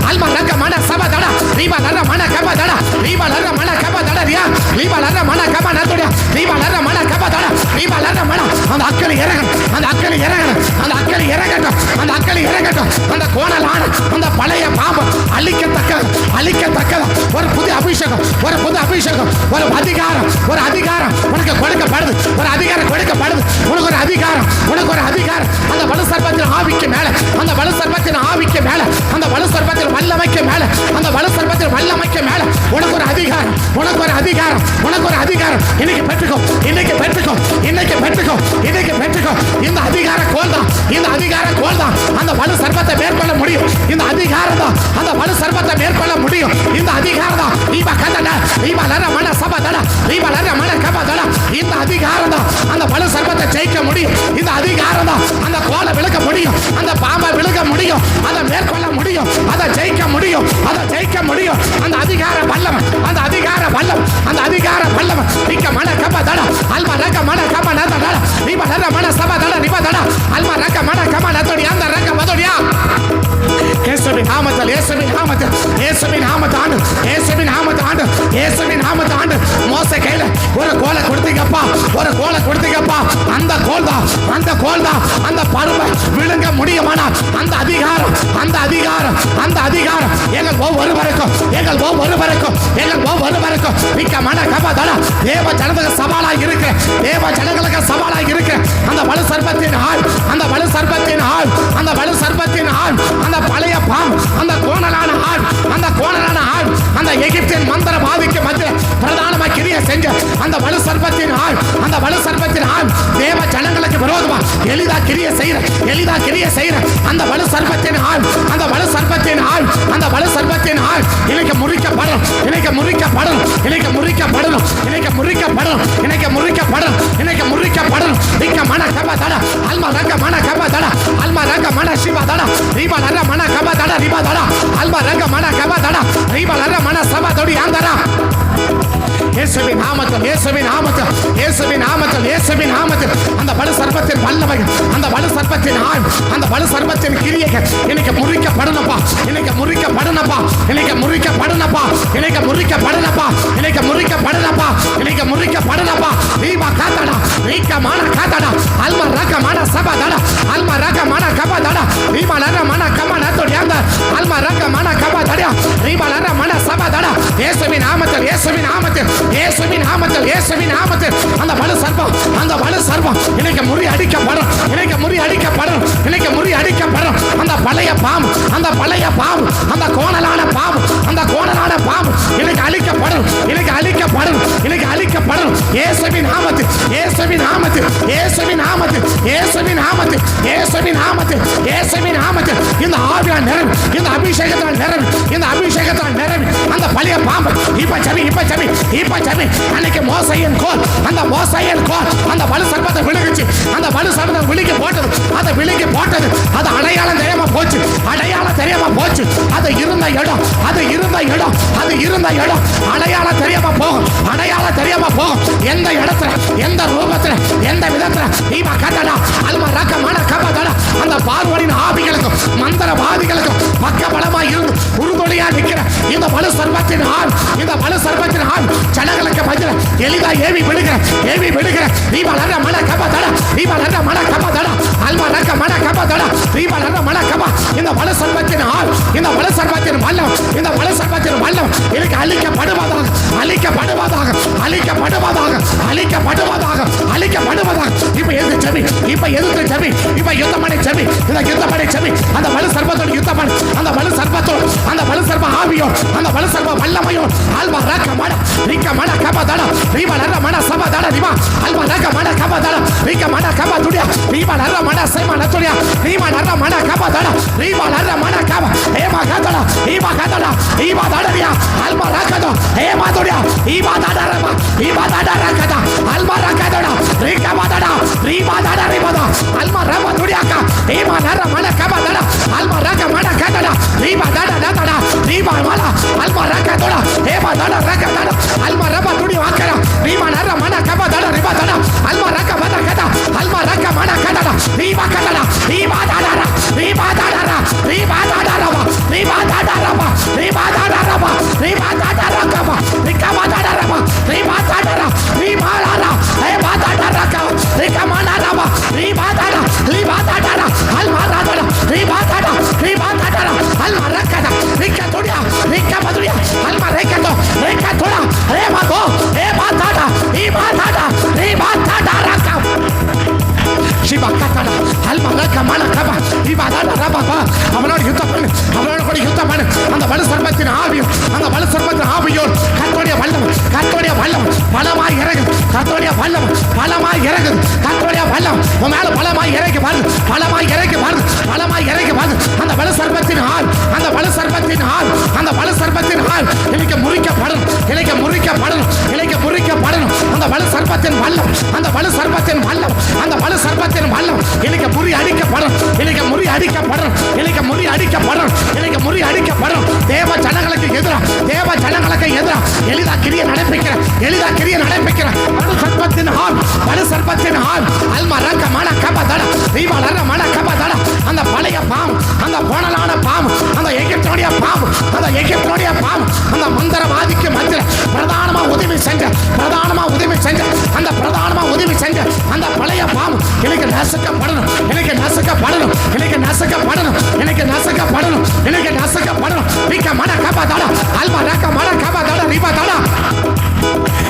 அல்மா ரக்கமான சப தட ரிபா லர மன கப தட ரிபா லர மன கப தட ரியா ரிபா லர மன கப நதுடியா ரிபா லர மன கப தட ரிபா லர மன அந்த அக்கறை இறங்கட்டும். அந்த கோணலான அந்த பழைய பாம்பு அழிக்கத்தக்கது ஒரு புது அபிஷேகம் ஒரு அதிகாரம் உனக்கு கொடுக்கப்படுது. உனக்கு ஒரு அதிகாரம் அந்த வலு சர்ப்பத்தின் ஆவிக்கு மேல அந்த வலு சர்ப்பத்தின் வல்லமைக்கு மேல உனக்கு ஒரு அதிகாரம் இன்னைக்கு பெற்றுக்கோ. இந்த அதிகார கோல் தான் அந்த வலு சர்ப்பத்தை மேற்கொள்ள முடியும். இந்த அதிகாரம் தான் அந்த வலு சர்ப்பத்தை மேற்கொள்ள முடியும். இந்த அதிகாரம் தான் ரீபா கதடா ரீபா லர மன சபதடா ரீபா லர மன கபதடா இந்த அதிகாரம் தான் அந்த வலு சர்ப்பத்தை ஜெயிக்க முடியும். இந்த அதிகாரம் தான் அந்த கோலை விழுக்க முடியும். அந்த பாம்பை விழுக்க முடியும். அதை மேற்கொள்ள முடியும். அதை ஜெயிக்க முடியும். அந்த அதிகார வல்லமை ரிக்க மன கபதடா அல்மா ரக்க மன கப நதடா ரீபா லர மன சபதடா ரிபா தடா அல்மா ரக்க மன கப நதடி அந்த ரக்க மதடியா இயேசுவின் நாமத்தில் ஆண்டு மோசே கையில ஒரு கோலை கொடுத்தீங்கப்பா அந்த கோல் தான் தேவ ஜனங்களுக்கு சவாலாக இருக்கிற அந்த வலு சர்ப்பத்தின் ஆள், அந்த வலு சர்ப்பத்தின் ஆள், அந்த வலு சர்ப்பத்தின் ஆள், அந்த பழைய பாம், அந்த கோணலான ஆள், அந்த கோணலான ஆள், அந்த எகிப்தின் மந்திரவாதிக்கு மத்தியில் பிரதானமாக கிரியை செஞ்ச அந்த வலு சர்ப்பத்தின் ஆள், அந்த வலு சர்ப்பத்தின் ஆள் தேவ ஜனங்களுக்கு விரோதமா எளிதா கிரியை செய்யற, எளிதா கிரியை செய்யற அந்த வலு சர்ப்பத்தின் ஆள், அந்த வலு சர்ப்பத்தின் ஆள், அந்த வலு சர்ப்பத்தின் ஆள் இன்னைக்கு முறிக்கப்படும், இன்னைக்கு முறிக்கப்படும், இன்னைக்கு முறிக்கப்படணும், இன்னைக்கு முறிக்கப்படும், இன்னைக்கு முறிக்கப்படும், இன்னைக்கு முறிக்கப்படும். இங்க மன கபதட அல்மா ரங்க மன கபதட அல்மா ரங்க மன சிவதட ரீபா நர மன கபதட ரிபதட அல்மா ரங்க மன கபதட ரீபா நர மன சபதடி ஆந்தர இயேசுவின் நாமத்தில், இயேசுவின் நாமத்தில், இயேசுவின் நாமத்தில், இயேசுவின் நாமத்தில் அந்த வலு சர்ப்பத்தின் வல்லமைகள், அந்த வலு சர்ப்பத்தின் ஆள், அந்த வலு சர்ப்பத்தின் கிரியைகள் இன்னைக்கு முறிக்கப்படணும்பா, இன்னைக்கு முறிக்கப்படணும்பா, இன்னைக்கு முறிக்கப்படணும்பா, இன்னைக்கு முறிக்கப்படணும்பா, இன்னைக்கு முறிக்கப்படணும்பா, இன்னைக்கு முறிக்கப்படணும்பா. ரீபா காதடா ரீக மான காதடா அல்மா ரக மான சபதட அல்மா ரக மான கபதட ரீபா நர மன கமன தோடியாந்த அல்மா ரக மான கபதட ரீபா நர மன சபதட இயேசுவின் நாமத்தில், இயேசுவின் நாமத்தில், இயேசுவின் நாமத்தில், இயேசுவின் நாமத்தில் அந்த வலு சர்ப்பம், அந்த வலு சர்ப்பம் இன்னைக்கு முறி அடிக்கப்படும், இன்னைக்கு முறி அடிக்கப்படும், இன்னைக்கு முறி அடிக்கப்படும். அந்த பழைய பாம்பு, அந்த பழைய பாம்பு, அந்த கோணலான பாம்பு, அந்த கோணலான பாம்பு இன்னைக்கு அழிக்கப்படும், இன்னைக்கு அழிக்கப்படும், இன்னைக்கு அழிக்கப்படும். இயேசுவின் நாமத்தில், இயேசுவின் நாமத்தில், இயேசுவின் நாமத்தில், இயேசுவின் நாமத்தில், இயேசுவின் நாமத்தில், இயேசுவின் நாமத்தில் இந்த ஆவியால் நிரம்பி, இந்த அபிஷேகத்தால் நிரம்பி, இந்த அபிஷேகத்தால் நிரம்பி அந்த பழைய பாம்பு இப்ப ஜெபி, இப்ப ஜெபி, இப்ப ஜெபி. அன்னைக்கு மோசையின் கோல், அந்த மோசையின் கோல் அந்த வலு சர்ப்பத்தை விழுங்குச்சு, அந்த வலு சர்ப்பத்தை விழுங்கி போட்டது, அதை விழுங்கி போட்டது, அது அடையாளம் தெரியாம போச்சு, அடையாளம் தெரியாம போச்சு. அது இருந்த இடம், அது இருந்த இடம், அது இருந்த இடம் அடையாளம் தெரியாம போகும், அடையாளம் தெரியாம போகும். எந்த இடத்துல, எந்த ரூபத்துல, எந்த விதத்துல நீமா கட்டடா அல்மா ரக்கமான கபதடா அந்த பார்வனின் ஆவிகளுக்கும் மந்திரவாதிகளுக்கும் பக்கபலமா இருந்து உறுதுணையா நிற்கிற இந்த வலு சர்ப்பத்தின் ஆள், இந்த வலு சர்ப்பத்தின் ஆள் ஜனங்களுக்கு மத்தியில் எளிதா ஏவி விடுகிற, ஏவி விடுகிற நீமா நர மன கபதடா, நீமா நர மன கபதடா அல்மா ரக்க மன கபதடா நீமா நர மன கப இந்த வலு சர்ப்பத்தின் ஆள், இந்த வலு சர்ப்பத்தின் வல்லம், இந்த வலு சர்ப்பத்தின் வல்லம் எனக்கு அழிக்கப்படுவதாக, அழிக்கப்படுவதாக, அழிக்கப்படுவதாக, அழிக்கப்படுவதாக, அழிக்கப்படுவதாக. இப்ப எதிர்த்து ஜெபி, இப்ப எதிர்த்து ஜெபி, இப்ப யுத்தம் பண்ணி ஜெபி, இந்த யுத்தம் பண்ணி ஜெபி. அந்த வலு சர்ப்பத்தோடு யுத்தம் பண்ணி, அந்த வலு சர்ப்பத்தோடு, அந்த வலு சர்ப்ப ஆவியோ, அந்த வலு சர்ப்ப வல்லமையோ அல்வா ரக்க மட ரிக்க மட கபதட ரீபா நர மட சபதட ரிபா அல்வா ரக்க மட கபதட ரிக்க மட கபதுடியா ரீபா நர மட சேமா நதுடியா ரீபா நர மட கபதட ரீபா நர மட கப ஏமா கதட ஈபா கதட ஈபா தடரியா அல்வா ரக்கதோ ஏமா துடியா ஈபா தடரமா ஈபா தடரக்கத அல்வா ரக்கதட ரிக்க மடட ரீபா தட ரிபத அல்வா ரம துடியாக்கா ஏமா நர மட கபதட அல்வா ரக்க மட கதட ரீபா தட தட ரீபா மல அல்வா ரக்கதட ஏமா தட ரக்கதட அல்வா ரம துடி வாக்கற ரீபா நர மட கபதட ரிபா தட அல்வா ரக்க மட கத அல்வா ரக்க மட கதட ரீபா கதட ரீபா தடர ரீபா தடர ரீபா தடரமா ரீபா தடரமா ரீபா தடரமா ரீபா தடரமா ரிகமா தடரமா ரீபா தடர ரீபா தடர ஏமா தடரக்க ரிகமா தடரமா ரீபா தடர ரீபா தடர அல்வா தடர ரீபா தடர ரீபா தடர அல்வா ரக்கத ரிக்க துடியா ரிக்க மதுடியா அல்வா ரக்கதோ ரிக்க துடா ரேமா கோ ஏமா தட ரீபா தட ரீபா தடரக்க ஷிபா கத்தட அல்வா ரக்க மன கப ரீபா தட ரபா அவனோட யுத்தம் பண்ணு, அவனோட கூட யுத்தம் பண்ணு. அந்த வலு சர்ப்பத்தின் ஆவியும், அந்த வலு சர்ப்பத்தின் ஆவியோர் கர்த்தருடைய வல்லம், கர்த்தருடைய வல்லம் பலமாய் இறங்குது, கர்த்தருடைய வல்லம் பலமாய் இறங்குது, கர்த்தருடைய வல்லம் உன் மேல பலமாய் இறங்கி வருது, பலமாய் இறங்கி வருது, பலமாய் இறங்கி வருது. அந்த வலு சர்ப்பத்தின் ஆள், அந்த வலு சர்ப்பத்தின் ஆள், அந்த வலு சர்ப்பத்தின் ஆள் இன்னைக்கு முறிக்கப்படணும், இன்னைக்கு முறிக்கப்படணும், இன்னைக்கு முறிக்கப்படணும். அந்த வலு சர்ப்பத்தின் வல்லம், அந்த வலு சர்ப்பத்தின் வல்லம், அந்த வலு சர்ப்பத்தின் வல்லம் இன்னைக்கு முறி அடிக்கப்படும், இன்னைக்கு முறி அடிக்கப்படும், இன்னைக்கு முறி அடிக்கப்படும், இன்னைக்கு முறி அடிக்கப்படும். தேவ ஜனங்களுக்கு எதிரா, தேவ ஜனங்களுக்கு எதிரா எளிதா கிரிய நடப்பிக்கிற, எளிதா கிரிய நடப்பிக்கிற வலு சர்ப்பத்தின் ஆள், வலு சர்ப்பத்தின் ஆள் அல்மா ரக்க மன கபதட ரீபா நர மன கபதட அந்த பழைய பாம்பு, அந்த கோணலான பாம்பு, அந்த எகிப்தோடைய பாம்பு, அந்த எகிப்தோடைய பாம்பு அந்த மந்திரவாதிக்கு மத்தியில் பிரதானமா உதவி செஞ்ச, பிரதானமா உதவி செஞ்ச, அந்த பிரதானமா உதவி செஞ்ச அந்த பழைய பாம்பு எனக்கு நசுக்கப்படணும், எனக்கு நசுக்கப்படணும், எனக்கு நசுக்கப்படணும், எனக்கு நசுக்கப்படணும், எனக்கு நசுக்கப்படணும். ரிக்க மன கபதட அல்வா ரக்க மன கபதட ரிபா தட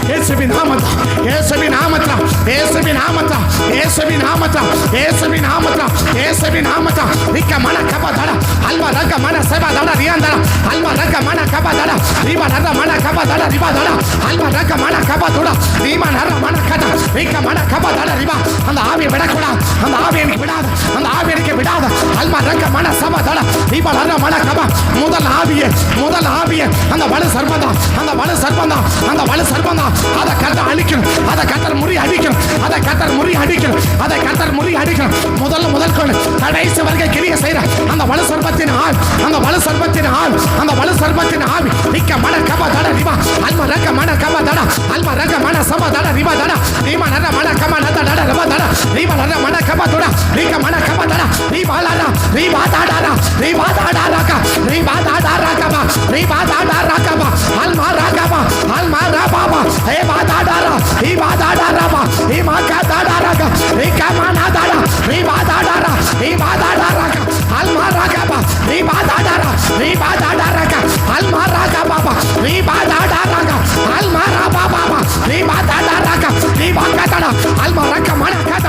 இயேசுவின் நாமத்தில், இயேசுவின் நாமத்தில், இயேசுவின் நாமத்தில், இயேசுவின் நாமத்தில், இயேசுவின் நாமத்தில், இயேசுவின் நாமத்தில். நிக்க மன கபதட அல்வா ரக மன செபதட ரியாந்தட அல்வா ரக மன கபதட ரிபா நர மன கபதட ரிபா தட அல்வா ரக மன கபதுட ரிபா நர மன கட நிக்க மன கபதட ரிபா. அந்த ஆவியை விடக்கூடாது, அந்த ஆவியை எனக்கு விடாது, அந்த ஆவியை எனக்கு விடாது. அல்வா ரக மன சபதட ரிபா நர மன கப. முதல் ஆவியே, முதல் ஆவியே, அந்த வலு சர்பந்தா, அந்த வலு சர்பந்தா, அந்த வலு சர்பந்தா. அதை கட்ட அழிக்கணும், அதை கட்டர் முறி அடிக்கணும், அதை கட்டர் முறி அடிக்கணும், அதை கட்டர் முறி அடிக்கணும். முதல் கொண்டு கடைசி வரைக்கும் கிரிய செய்யற அந்த வலு சர்பத்தின் ஆள், அந்த வலு சர்பத்தின் ஆள், அந்த வலு சர்பத்தின் ஆவி. நிக்க மன கப தட ரிபா அல்மா ரக மன கப தட அல்மா ரக மன சப தட ரிபா தட ரிபா நர மன கப நத தட ரிபா தட ரிபா நர மன கப தட நிக்க மன கப தட ரிபா லட ரிபா தட ரிபா தட ரக ரிபா தட ரகப ரிபா தட ரகப அல்மா ரகப அல்மா ரபப ரிபா தட ரிபா தட ரப ரிபா கத ரக நிக்க மன தட ரிபா தட ரிபா தட ரக அல்மா ரகப ரிபா தட ரிபா தட ரக அல்மா ரகப ரிபா தட ரக அல்மா ரபப ரிபா தட ரக ரிபா கத அல்மா ரக மன கத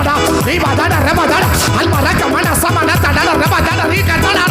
ரிபா தட ரப தட அல்மா ரக மன சமன தட ரப தட ரிக தட.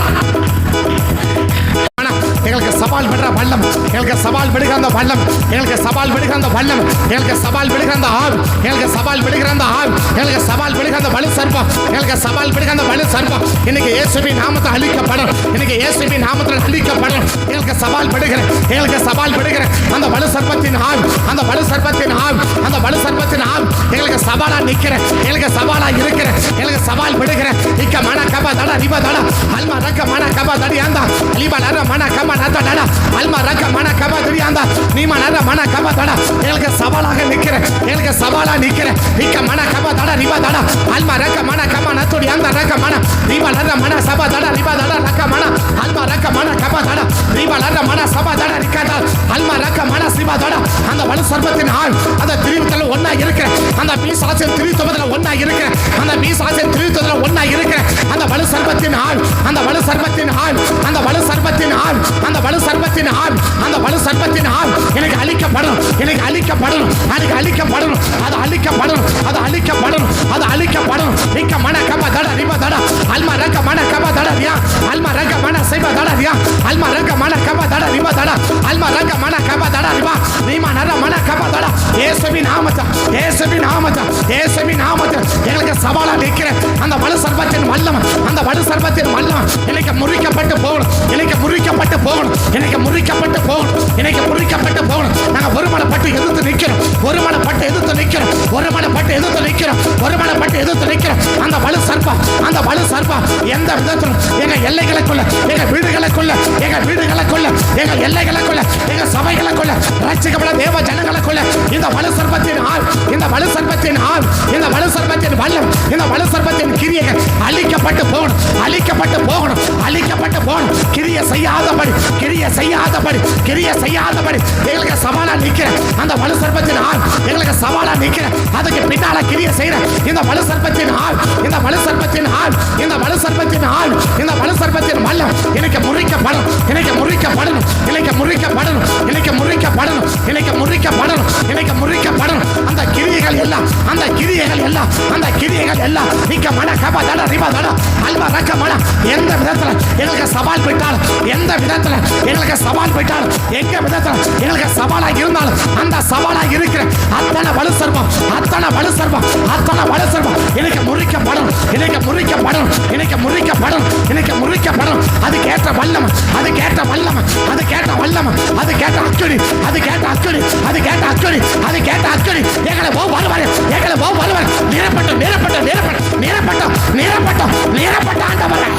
எங்களுக்கு சவால் விடுற வல்லம், எங்களுக்கு சவால் விடுகிற அந்த வல்லம், எங்களுக்கு சவால் விடுகிற அந்த வல்லம், எங்களுக்கு சவால் விடுகிற அந்த ஆள், எங்களுக்கு சவால் விடுகிற அந்த ஆள், எங்களுக்கு சவால் விடுகிற அந்த வலு சர்ப்பம், எங்களுக்கு சவால் விடுகிற அந்த வலு சர்ப்பம். இன்னைக்கு இயேசுவின் நாமத்தில் அழிக்கப்படும், இன்னைக்கு இயேசுவின் நாமத்தில் அழிக்கப்படும். எங்களுக்கு சவால் விடுகிற, எங்களுக்கு சவால் விடுகிற அந்த வலு சர்ப்பத்தின் ஆள், அந்த வலு சர்ப்பத்தின் ஆள், அந்த வலு சர்ப்பத்தின் ஆள் எங்களுக்கு சவாலா நிக்கிற, எங்களுக்கு சவாலா இருக்கிற, எங்களுக்கு சவால் விடுகிற. நிக்க மன கப தட ரிபா தட அல்மா ரக மன கப தடியாந்தா லிபா நர மன கப நத தட அல்மா ரக மன கப தடியாந்தா நீமா நர மன கப தட. எங்களுக்கு சவாலாக நிக்கிற, எங்களுக்கு சவாலா நிக்கிற. நிக்க மன கப தட ரிபா தட அல்மா ரக மன கப நத்தோடி அந்த ரக மன ரிபா நர மன சப தட ரிபா தட ரக மன அல்மா ரக மன கப தட ரிபா நர மன சப தட ரிகத அல்மா ரக மன சிபா தட. அந்த வலு சர்ப்பத்தின் ஆள், அந்த திரிவுத்துல ஒண்ணா இருக்கிற, அந்த பீசாசின் திரித்துவத்துல ஒண்ணா இருக்கிற, அந்த பீசாசின் திரித்துவத்துல ஒண்ணா இருக்கிற அந்த வலு சர்ப்பத்தின் ஆள், அந்த வலு சர்ப்பத்தின் ஆள், அந்த வலு சர்ப்பத்தின் ஆள், அந்த வலு சர்ப்பத்தின் ஆள், அந்த வலு சர்ப்பத்தின் ஆள் எனக்கு அழிக்கப்படணும், எனக்கு அழிக்கப்படணும், எனக்கு அழிக்கப்படணும், அது அழிக்கப்படணும், அது அழிக்கப்படணும், அது அழிக்கப்படணும். நிக்க மன கப தட ரிபா தட அல்மா ரக மன கப தட ரியா அல்மா ரக மன சைப தட ரியா அல்மா ரக மன கப தட ரிபா தட அல்மா ரக மன கப தட ரிபா நீமா நர மன கப தட. இயேசுவின் நாமத்தில், இயேசுவின் நாமத்தில், இயேசுவின் நாமத்தில் எங்களுக்கு சவாலா நிக்கிற அந்த வலு சர்ப்பத்தின் வல்லம், அந்த வலு சர்ப்பத்தின் வல்லம் எனக்கு முறிக்கப்பட்டு போகணும், எனக்கு முறிக்கப்பட்டு போகணும், எனக்கு முறிக்கப்பட்டு போகணும், எனக்கு முறிக்கப்பட்டு போகணும். நாங்கள் ஒருமனப்பட்டு எதிர்த்து நிற்கிறோம், ஒருமனப்பட்டு எதிர்த்து நிற்கிறோம், ஒருமனப்பட்டு எதிர்த்து நிற்கிறோம், ஒருமனப்பட்டு எதிர்த்து நிற்கிறோம். அந்த வலு சர்ப்பம், அந்த வலு சர்ப்பம் எந்த விதத்திலும் எங்க எல்லைகளுக்குள்ள, எங்க வீடுகளுக்குள்ள, எங்க வீடுகளுக்குள்ள, எங்க எல்லைகளுக்குள்ள, எங்க சபைகளுக்குள்ள, ரட்சிக்கப்பட தேவ ஜனங்களுக்குள்ள இந்த வலு சர்ப்பத்தின் ஆள், இந்த வலு சர்ப்பத்தின் ஆள், இந்த வலு சர்ப்பத்தின் வல்லம், இந்த வலு சர்ப்பத்தின் கிரியைகள் அழிக்கப்பட்டு போகணும், அழிக்கப்பட்டு போகணும், அழிக்கப்பட்டு போகணும். கிரிய செய்யாதபடி, கிரிய செய்யாதபடி, கிரிய செய்யாதபடி எங்களுக்கு சவாலா நிக்கிற அந்த வலு சர்ப்பத்தின் ஆள், எங்களுக்கு சவாலா நிக்கிற அதுக்கு பின்னால கிரிய செய்யற இந்த வலு சர்ப்பத்தின் ஆள், இந்த வலு சர்ப்பத்தின் ஆள், இந்த வலு சர்ப்பத்தின் ஆள், இந்த வலு சர்ப்பத்தின் வல்லம் எனக்கு முறிக்கப்படணும், எனக்கு முறிக்கப்படணும், எனக்கு முறிக்கப்படணும், எனக்கு முறிக்கப்படணும், எனக்கு முறிக்கப்படணும், எனக்கு முறிக்கப்படணும். அந்த கிரியைகள் எல்லாம், அந்த கிரியைகள் எல்லாம், அந்த கிரியைகள் எல்லாம் நிக்க மன கப தட ரிபா தட அல்வா ரக மன. எந்த விதத்துல எங்களுக்கு சவால் போயிட்டாலும், எந்த விதத்துல எங்களுக்கு சவால் போயிட்டாலும், எங்க விதத்துல எங்களுக்கு சவாலா இருந்தாலும் அந்த சவாலா இருக்கிற அத்தனை வலு சர்ப்பம், அத்தனை வலு சர்ப்பம், அத்தனை வலு சர்ப்பம் எனக்கு முறிக்கப்படணும், எனக்கு முறிக்கப்படணும், எனக்கு முறிக்கப்படணும், எனக்கு முறிக்கப்படணும். அது கேட்ட வல்லம், அது கேட்ட வல்லம், அது கேட்ட வல்லம், அது கேட்ட அக்கடி, அது கேட்ட அக்கடி, அது கேட்ட அக்கடி, அது கேட்ட அக்கடி எங்களை போ வருவாரு, எங்களை போ வருவார். நிரப்பட்டும், நிரப்பட்டும், நிரப்பட்டும், நிரப்பட்டும், நிரப்பட்டும், நிரப்பட்ட ஆண்டவரே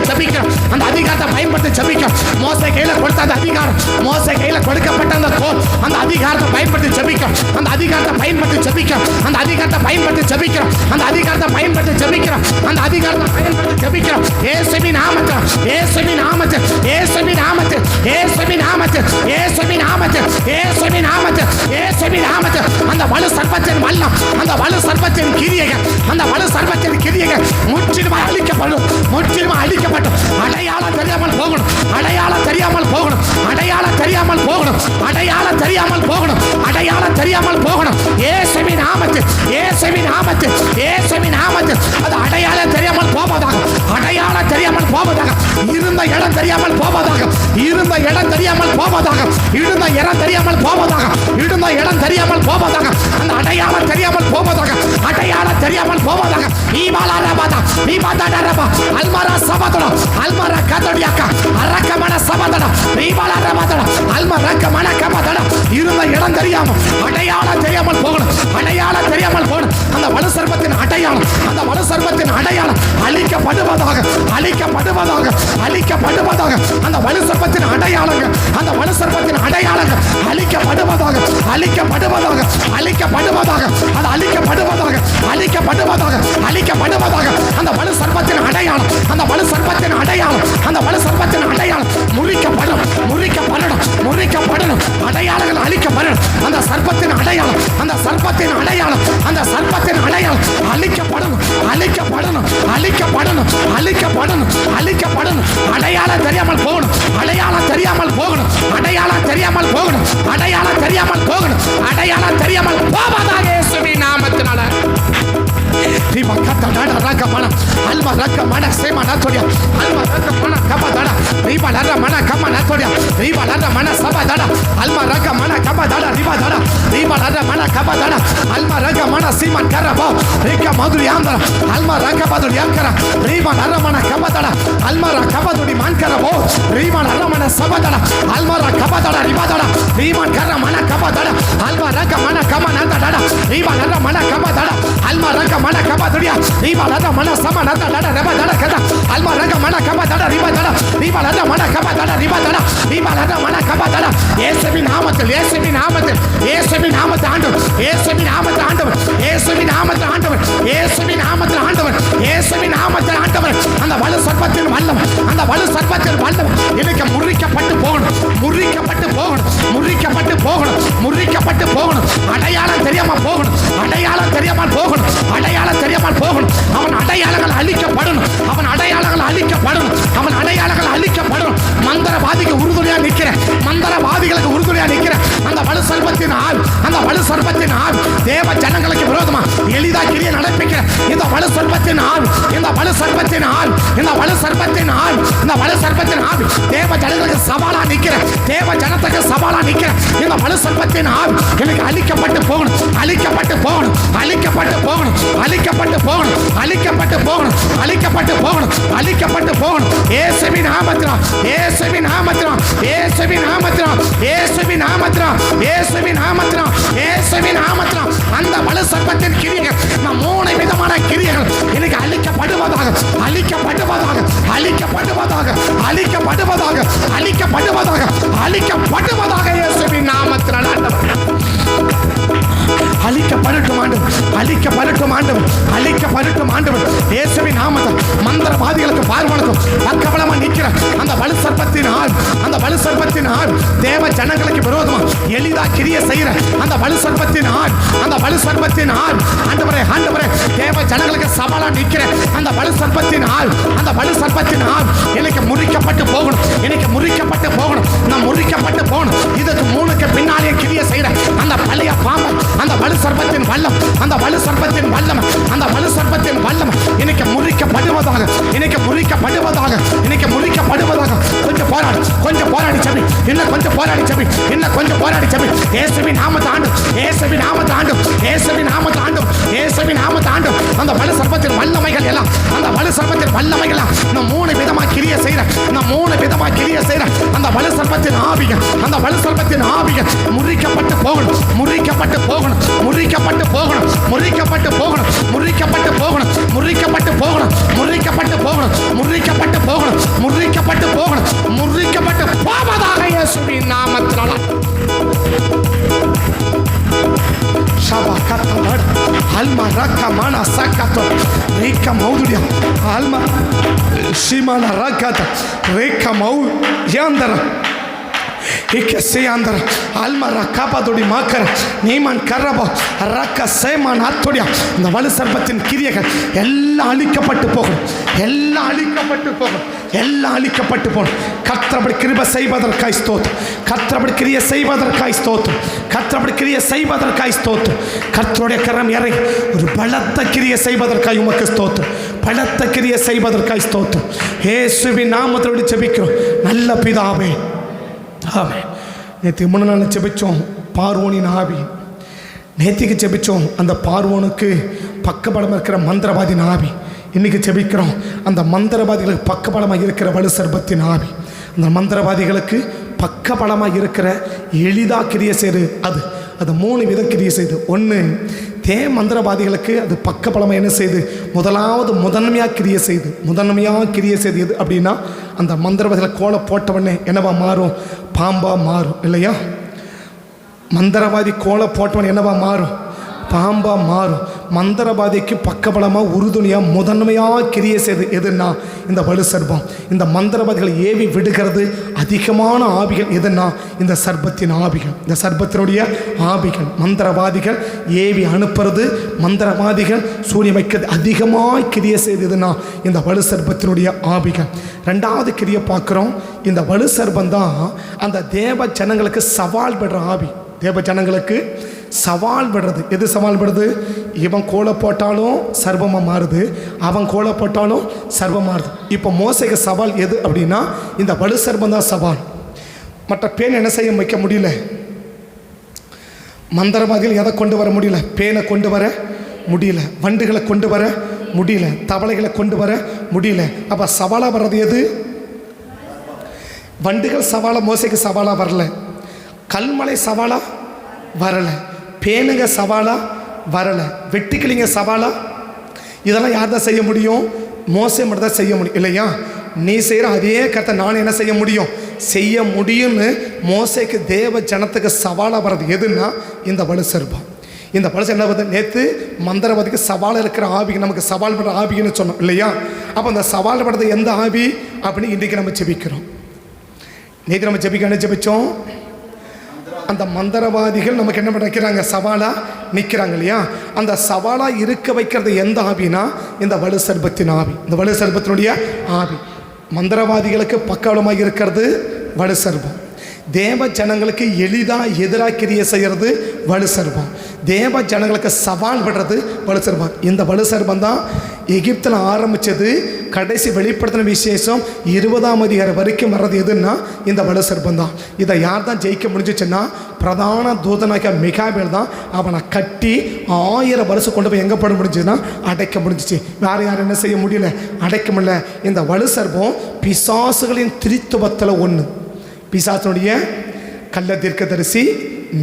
ஜபிக்கிறோம். அந்த அதிகாரத்தை பயன்படுத்தி ஜபிக்கிறோம். மோசே கையில கொடுத்த அந்த அதிகாரம், மோசே கையில கொடுக்கப்பட்ட அந்த கோல், அந்த அதிகாரத்தை பயன்படுத்தி ஜபிக்கிறோம், அந்த அதிகாரத்தை பயன்படுத்தி ஜபிக்கிறோம், அந்த அதிகாரத்தை பயன்படுத்தி ஜபிக்கிறோம், அந்த அதிகாரத்தை பயன்படுத்தி ஜபிக்கிறோம், அந்த அதிகாரத்தை பயன்படுத்தி ஜபிக்கிறோம். இயேசுவின் நாமத்தில், இயேசுவின் நாமத்தில், இயேசுவின் நாமத்தில், இயேசுவின் நாமத்தில், இயேசுவின் நாமத்தில், இயேசுவின் நாமத்தில், இயேசுவின் நாமத்தில் அந்த வலு சர்ப்பத்தின் வல்லம், அந்த அந்த வலு சர்ப்பத்தின் கிரியைகள், அந்த வலு சர்ப்பத்தின் கிரியைகள் முற்றிலுமாய் அழிக்கப்படும், முற்றிலுமாய் அழிக்கப்படும். அடையாளம் தெரியாமல் போகணும், அடையாளம் தெரியாமல் போகணும், அடையாளம் தெரியாமல் போகணும், அடையாளம் தெரியாமல் போகணும், அடையாளம் தெரியாமல் போகணும். இயேசுவின் நாமத்தில், இயேசுவின் நாமத்தில், இயேசுவின் நாமத்தில் அது அடையாளம் தெரியாமல் போவதாக, அடையாளம் தெரியாமல் போவதாக, இருந்த இடம் தெரியாமல் போவதாக, இருந்த இடம் தெரியாமல் போவதாக, இருந்த இடம் தெரியாமல் போவதாக, இருந்த இடம் தெரியாமல் போவதாக, அந்த அடையாளம் தெரியாமல் போவதாக, அடையாளம் தெரியாமல் போவதாக. ஈமாலா ரபாதா, ஈமாதா ரபா, அல்மாரா சபதனா, அல்மாரா கதடியாக்கா, அரக்கமன சபதனா, ஈமாலா ரபாதனா, அல்மரக்கமன கபதனா. இருந்த இடம் தெரியாமல், அடையாளம் தெரியாமல் போகணும், அடையாளம் தெரியாமல் போகணும். அந்த வலு சர்ப்பத்தின் அடையாளம், அந்த வலு சர்ப்பத்தின் அடையாளம் அழிக்கப்படுவதாக, அழிக்கப்படுவதாக, அழிக்கப்படுவதாக. அந்த வலு சர்ப்பத்தின் அடையாளங்கள், அந்த வலு சர்ப்பத்தின் அடையாளங்கள் அழிக்கப்படுவதாக, அழிக்கப்படுவதாக, அழிக்கப்படுவதாக, அது அழிக்கப்படுவதாக, அழிக்கப்படுவதாக, அழிக்கப்படுவதாக. அந்த வலு சர்ப்பத்தின் அடையாளம், அந்த வலு சர்ப்பத்தின் அடையாளம், அந்த வலு சர்ப்பத்தின் அடையாளம் முறிக்கப்படும், முறிக்கப்படணும், முறிக்கப்படணும். அடையாளங்கள் அழிக்கப்படணும். அந்த சர்ப்பத்தின் அடையாளம், அந்த சர்ப்பத்தின் அடையாளம், அந்த சர்ப்பத்தின் அடையாளம் அழிக்கப்படணும், அழிக்கப்படணும், அழிக்கப்படணும், அழிக்கப்படணும், அழிக்கப்படணும். அடையாளம் தெரியாமல் போகணும், அடையாளம் தெரியாமல் போகணும், அடையாளம் தெரியாமல் போகணும், அடையாளம் தெரியாமல் போகணும், அடையாளம் தெரியாமல் போவதாக இயேசுவின் நாமத்தினால. Riba kata dada raga mana, alma raga mana sema natoria, alma raga mana kaba dada, riba dada mana kama natoria, riba dada mana saba dada, alma raga mana kaba dada, riba dada, riba dada mana kaba dada, alma raga mana siman karaba, rika maduri andara, alma raga maduri ankara, riba dada mana kaba dada, alma raga maduri mankara bo, riba dada mana saba dada, alma raga kaba dada, riba dada, riba kara mana kaba dada, alma raga mana kama nata dada, riba dada mana kaba dada, alma raga mana kaba dada, riba dada mana sama nata dada, riba dada kata, alma raga mana kaba dada, riba dada, riba dada mana kaba dada, riba dada, riba dada mana kaba dada. இயேசுவின் நாமத்தில், இயேசுவின் நாமத்தில், இயேசுவின் நாமத்தில் ஆண்டவர், இயேசுவின் நாமத்தில் ஆண்டவர், இயேசுவின் நாமத்தில் ஆண்டவர், இயேசுவின் நாமத்தில் ஆண்டவர், இயேசுவின் நாமத்தில் ஆண்டவர். அந்த வலு சர்ப்பத்தின் வல்லமை, அந்த வலு சர்ப்பத்தின் வல்லமை இன்னைக்கு முறிக்கப்பட்டு போகணும், முறிக்கப்பட்டு போகணும், முறிக்கப்பட்டு போகணும், முறிக்கப்பட்டு போகணும். அடையாளம் தெரியாம போகணும், அடையாளம் தெரியாமல் போகணும், அடையாளம் தெரியாமல் போகணும். அவன் அடையாளங்கள் அழிக்கப்படணும், அவன் அடையாளங்கள் அழிக்கப்படணும், அவன் அடையாளங்கள் அழிக்கப்படணும். மந்திரவாதிக்கு உறுதுணையா நிக்கிற, மந்திரவாதிகளுக்கு உறுதுணையா நிக்கிற அந்த வலு சர்ப்பத்தின் ஆள், அந்த வலு சர்ப்பத்தின் ஆள் தேவ ஜனங்களுக்கு விரோதமா எளிதா கிரியை நடப்பிக்கிற இந்த வலு சர்ப்பத்தின் ஆள், இந்த வலு சர்ப்பத்தின் ஆள், இந்த வலு சர்ப்பத்தின் ஆள், இந்த வலு சர்ப்பத்தின் ஆள் தேவ ஜனங்களுக்கு சவாலா நிக்கிற, தேவ ஜனத்துக்கு சவாலா நிக்கிற இந்த வலு சர்ப்பத்தின் ஆள் எனக்கு அழிக்கப்பட்டு போகணும், அழிக்கப்பட்டு போகணும், அழிக்கப்பட்டு போகணும், அழிக்கப்பட்டு போகணும், அழிக்கப்பட்டு போகணும், அழிக்கப்பட்டு போகணும், அழிக்கப்பட்டு போகணும். இயேசுவின் நாமத்தினால், இயேசுவின் நாமத்தினால், இயேசுவின் நாமத்தினால், இயேசுவின் நாமத்தினால், இயேசுவின் நாமத்தினால், இயேசுவின் நாமத்தினால் அந்த வலு சர்ப்பத்தின் கிரியைகள், இந்த 3 விதமான கிரியைகள் இன்னைக்கு அழிக்கப்படுவதாக, அழிக்கப்படுவதாக, அழிக்கப்படுவதாக, அழிக்கப்படுவதாக, அழிக்கப்படுவதாக, அழிக்கப்படுவதாக இயேசுவின் நாமத்தினால் ஆண்டவர். அழிக்கப்படட்டும் ஆண்டவர், அழிக்கப்படட்டும் ஆண்டவர், அழிக்கப்படட்டும் ஆண்டவர். இயேசுவின் நாமத்தில் மந்திரவாதிகளுக்கு பார்வனுக்கும் பக்கபலமா நிற்கிற அந்த வலு சர்ப்பத்தின் ஆள், அந்த வலு சர்ப்பத்தின் ஆள் தேவ ஜனங்களுக்கு விரோதமா எளிதா கிரியை செய்கிற அந்த வலு சர்ப்பத்தின் ஆள், அந்த வலு சர்ப்பத்தின் ஆள் ஆண்டவரே, ஆண்டவரே தேவ ஜனங்களுக்கு சவாலா நிற்கிற அந்த வலு சர்ப்பத்தின் ஆள், அந்த வலு சர்ப்பத்தின் ஆள் எனக்கு முறிக்கப்பட்டு போகணும், எனக்கு முறிக்கப்பட்டு போகணும், நான் முறிக்கப்பட்டு போகணும். இதுக்கு 3க்கு பின்னாலே கிரியை செய்கிற அந்த பழைய பாம்பு, அந்த வலு சர்ப்பத்தின் வல்லம், அந்த வலு சர்ப்பத்தின் வல்லம், அந்த வலு சர்ப்பத்தின் வல்லம் இன்னைக்கு முறிக்கப்படுவதாக, இன்னைக்கு முறிக்கப்படுவதாக, இன்னைக்கு முறிக்கப்படுவதாக. கொஞ்சம் போராடு, கொஞ்சம் போராடி சபை, இன்னும் கொஞ்சம் போராடி சபை, இன்னும் கொஞ்சம் போராடி சபை. இயேசுவின் நாமத்தை ஆண்டு, இயேசுவின் நாமத்தை ஆண்டு, இயேசுவின் நாமத்தை ஆண்டு, இயேசுவின் நாமத்தை ஆண்டு. அந்த வலு சர்ப்பத்தின் வல்லமைகள் எல்லாம், அந்த வலு சர்ப்பத்தின் வல்லமைகள் எல்லாம் இந்த 3 விதமா கிரியை செய்யற, இந்த 3 விதமா கிரியை செய்யற அந்த வலு சர்ப்பத்தின் ஆவிகள், அந்த வலு சர்ப்பத்தின் ஆவிகள் முறிக்கப்பட்டு போகணும், முறிக்கப்பட்டு போகணும், முறிக்கப்பட்டு போகணும், முறிக்கப்பட்டு போகணும், முறிக்கப்பட்டு போகணும், முறிக்கப்பட்டு போகணும், முறிக்கப்பட்டு போகணும், முறிக்கப்பட்டு போகணும், முறிக்கப்பட்டு போகணும், முறிக்கப்பட்டு போவதாக இயேசுவின் நாமத்தினால். Shaba kata dada, alma raka mana sakato, reka mauduria, alma shimana rakata, reka mau yandara. இக்கசையாந்தர அல்மர காபாதுடி மாக்கர நீமான் கரபோ ரக்க சேமான் அத்துடியா. இந்த வலு சர்ப்பத்தின் கிரியைகள் எல்லாம் அழிக்கப்பட்டு போகும், எல்லாம் அழிக்கப்பட்டு போகும், எல்லாம் அழிக்கப்பட்டு போகும். கர்த்தரபடி கிருபை செய்வதற்காய் ஸ்தோத்திரம், கர்த்தரபடி கிரியை செய்வதற்காய் ஸ்தோத்திரம், கர்த்தரபடி கிரியை செய்வதற்காய் ஸ்தோத்திரம். கர்த்தருடைய கரம் இறங்கி ஒரு பலத்த கிரியை செய்வதற்காய் உமக்கு ஸ்தோத்திரம், பலத்த கிரியை செய்வதற்காய் ஸ்தோத்திரம். இயேசுவின் நாமத்தோடு ஜெபிக்கிறோம் நல்ல பிதாவே, ஆமென். நேற்று முன்ன நாள் ஜெபிச்சோம் பார்வோனின் ஆவி, நேத்திக்கு ஜெபிச்சோம் அந்த பார்வோனுக்கு பக்கபலமாக இருக்கிற மந்திரவாதியின் ஆவி. இன்றைக்கி ஜெபிக்கிறோம் அந்த மந்திரவாதிகளுக்கு பக்கபலமாக இருக்கிற வலு சர்ப்பத்தின் ஆவி. அந்த மந்திரவாதிகளுக்கு பக்கபலமாக இருக்கிற எளிதாக கிரியை செய்து அது 3 விதம் கிரியை செய்து. ஒன்று, மந்திரவாதிகளுக்கு அது பக்கபலமாக என்ன செய்து, முதன்மையாக கிரியை செய்து எது அப்படின்னா, அந்த மந்திரவாதிகளை கோலை போட்டவொடனே என்னவா மாறும், பாம்பா மாறும் இல்லையா? மந்திரவாதி கோலை போட்டவன் என்னவா மாறும், பாம்பா மாறும். மந்திரவாதிக்கு பக்கபலமாக உறுதுணையாக முதன்மையாக கிரியை செய்து எதுன்னா இந்த வலு சர்ப்பம். இந்த மந்திரவாதிகளை ஏவி விடுகிறது அதிகமான ஆவிகள் எதுன்னா இந்த சர்ப்பத்தின் ஆவிகள், இந்த சர்ப்பத்தினுடைய ஆவிகள். மந்திரவாதிகள் ஏவி அனுப்புறது, மந்திரவாதிகள் சூரிய வைக்கிறது அதிகமாக கிரியை செய்ததுன்னா இந்த வலு சர்ப்பத்தினுடைய ஆவிகள். 2வது கிரியை பார்க்குறோம், இந்த வலு சர்ப்பம் தான் அந்த தேவ ஜனங்களுக்கு சவால் விடுற ஆவி. தேவ ஜனங்களுக்கு சவால் விடுறது. எது சவால் விடுறது? இவன் கோலை போட்டாலும் சர்வமாக மாறுது, அவன் கோலை போட்டாலும் சர்வம் மாறுது. இப்போ மோசைக்கு சவால் எது அப்படின்னா இந்த வலு சர்ப்பம் தான் சவால். மற்ற பேன் என்ன செய்ய வைக்க முடியல, மந்திரவாதிகள் எதை கொண்டு வர முடியல, பேனை கொண்டு வர முடியல, வண்டுகளை கொண்டு வர முடியல, தவளைகளை கொண்டு வர முடியல. அப்போ சவாலாக வர்றது எது? வண்டுகள் சவாலாக மோசைக்கு சவாலாக வரல, கல்மலை சவாலாக வரலை, பேனுங்க சவாலாக வரலை, வெட்டுக்கிளிங்க சவாலாக. இதெல்லாம் யார் தான் செய்ய முடியும்? மோசை மட்டும் தான் செய்ய முடியும் இல்லையா? நீ செய்கிற அதே கருத்தை நான் என்ன செய்ய முடியும், செய்ய முடியும்னு மோசைக்கு தேவ ஜனத்துக்கு சவாலாக வர்றது எதுன்னா இந்த வலு சர்ப்பம். இந்த பழசம் என்ன வருது, நேற்று மந்திரவாதிக்கு சவால் இருக்கிற ஆவிக்கு நமக்கு சவால் படுற ஆவின்னு சொன்னோம் இல்லையா? அப்போ அந்த சவால் படுறது எந்த ஆவி அப்படின்னு இன்றைக்கி நம்ம ஜெபிக்கிறோம். நேற்று நம்ம ஜெபிச்சோம், அந்த மந்திரவாதிகள் நமக்கு என்ன நினைக்கிறாங்க, சவாலாக நிற்கிறாங்க இல்லையா? அந்த சவாலாக இருக்க வைக்கிறது எந்த ஆவினா இந்த வலு சர்ப்பத்தின் ஆவி. இந்த வலு சர்ப்பத்தினுடைய ஆவி மந்திரவாதிகளுக்கு பக்கபலமாக இருக்கிறது வலு சர்ப்பம். தேவ ஜனங்களுக்கு எளிதாக எதிராக கிரியை செய்கிறது வலு சர்ப்பம். தேவ ஜனங்களுக்கு சவால் விடுறது வலு சர்ப்பம். இந்த வலு சர்ப்பம் தான் எகிப்தில் ஆரம்பித்தது. கடைசி வெளிப்படுத்தின விசேஷம் 20ஆம் அதிகாரம் வரைக்கும் வர்றது எதுன்னா இந்த வலு சர்ப்பம் தான். இதை யார் தான் ஜெயிக்க முடிஞ்சிச்சுன்னா பிரதான தூதனாக மிகாவேல் தான். அவனை கட்டி 1000 வருஷம் கொண்டு போய் எங்கே போட முடிஞ்சுன்னா அடைக்க முடிஞ்சிச்சு. வேறு யாரும் என்ன செய்ய முடியல, அடைக்க முடியல. இந்த வலு சர்ப்பம் பிசாசுகளின் திரித்துவத்தில் ஒன்று. பிசாசனுடைய கள்ள தீர்க்கதரிசி,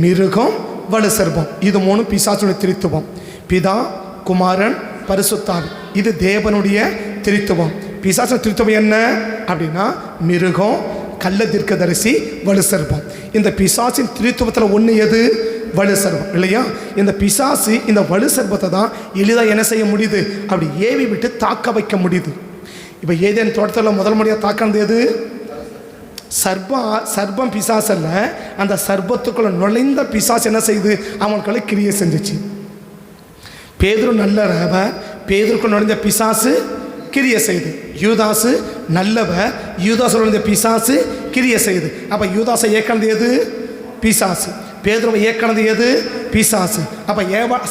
மிருகம், வலு சர்ப்பம், இது 3 பிசாசனுடைய திரித்துவம். பிதா, குமாரன், பரிசுத்தாவி, இது தேவனுடைய திரித்துவம். பிசாசனுடைய திரித்துவம் என்ன அப்படின்னா மிருகம், கள்ள தீர்க்கதரிசி, வலு சர்ப்பம். இந்த பிசாசின் திரித்துவத்தில் ஒன்று எது, வலு சர்ப்பம் இல்லையா? இந்த பிசாசு இந்த வலு சர்ப்பத்தை தான் எளிதாக என்ன செய்ய முடியுது, அப்படி ஏவி விட்டு தாக்க வைக்க முடியுது. இப்போ ஏதேன் தோட்டத்தில் முதல் முறையாக தாக்கினது எது, சர்ப்பம் பிசாசு அல்ல. அந்த சர்ப்பத்துக்குள்ள நுழைந்த பிசாசு என்ன செய்யுது, அவங்களுக்குள்ள கிரியை செஞ்சிச்சு. பேதுரு நல்லவர், பேதுருக்குள்ள நுழைந்த பிசாசு கிரியை செய்யுது. யூதாசு நல்லவர், யூதாசு நுழைந்த பிசாசு கிரியை செய்யுது. அப்போ யூதாசை ஏற்கனது எது, பிசாசு. பேதுருவை ஏற்கனது எது, பிசாசு. அப்போ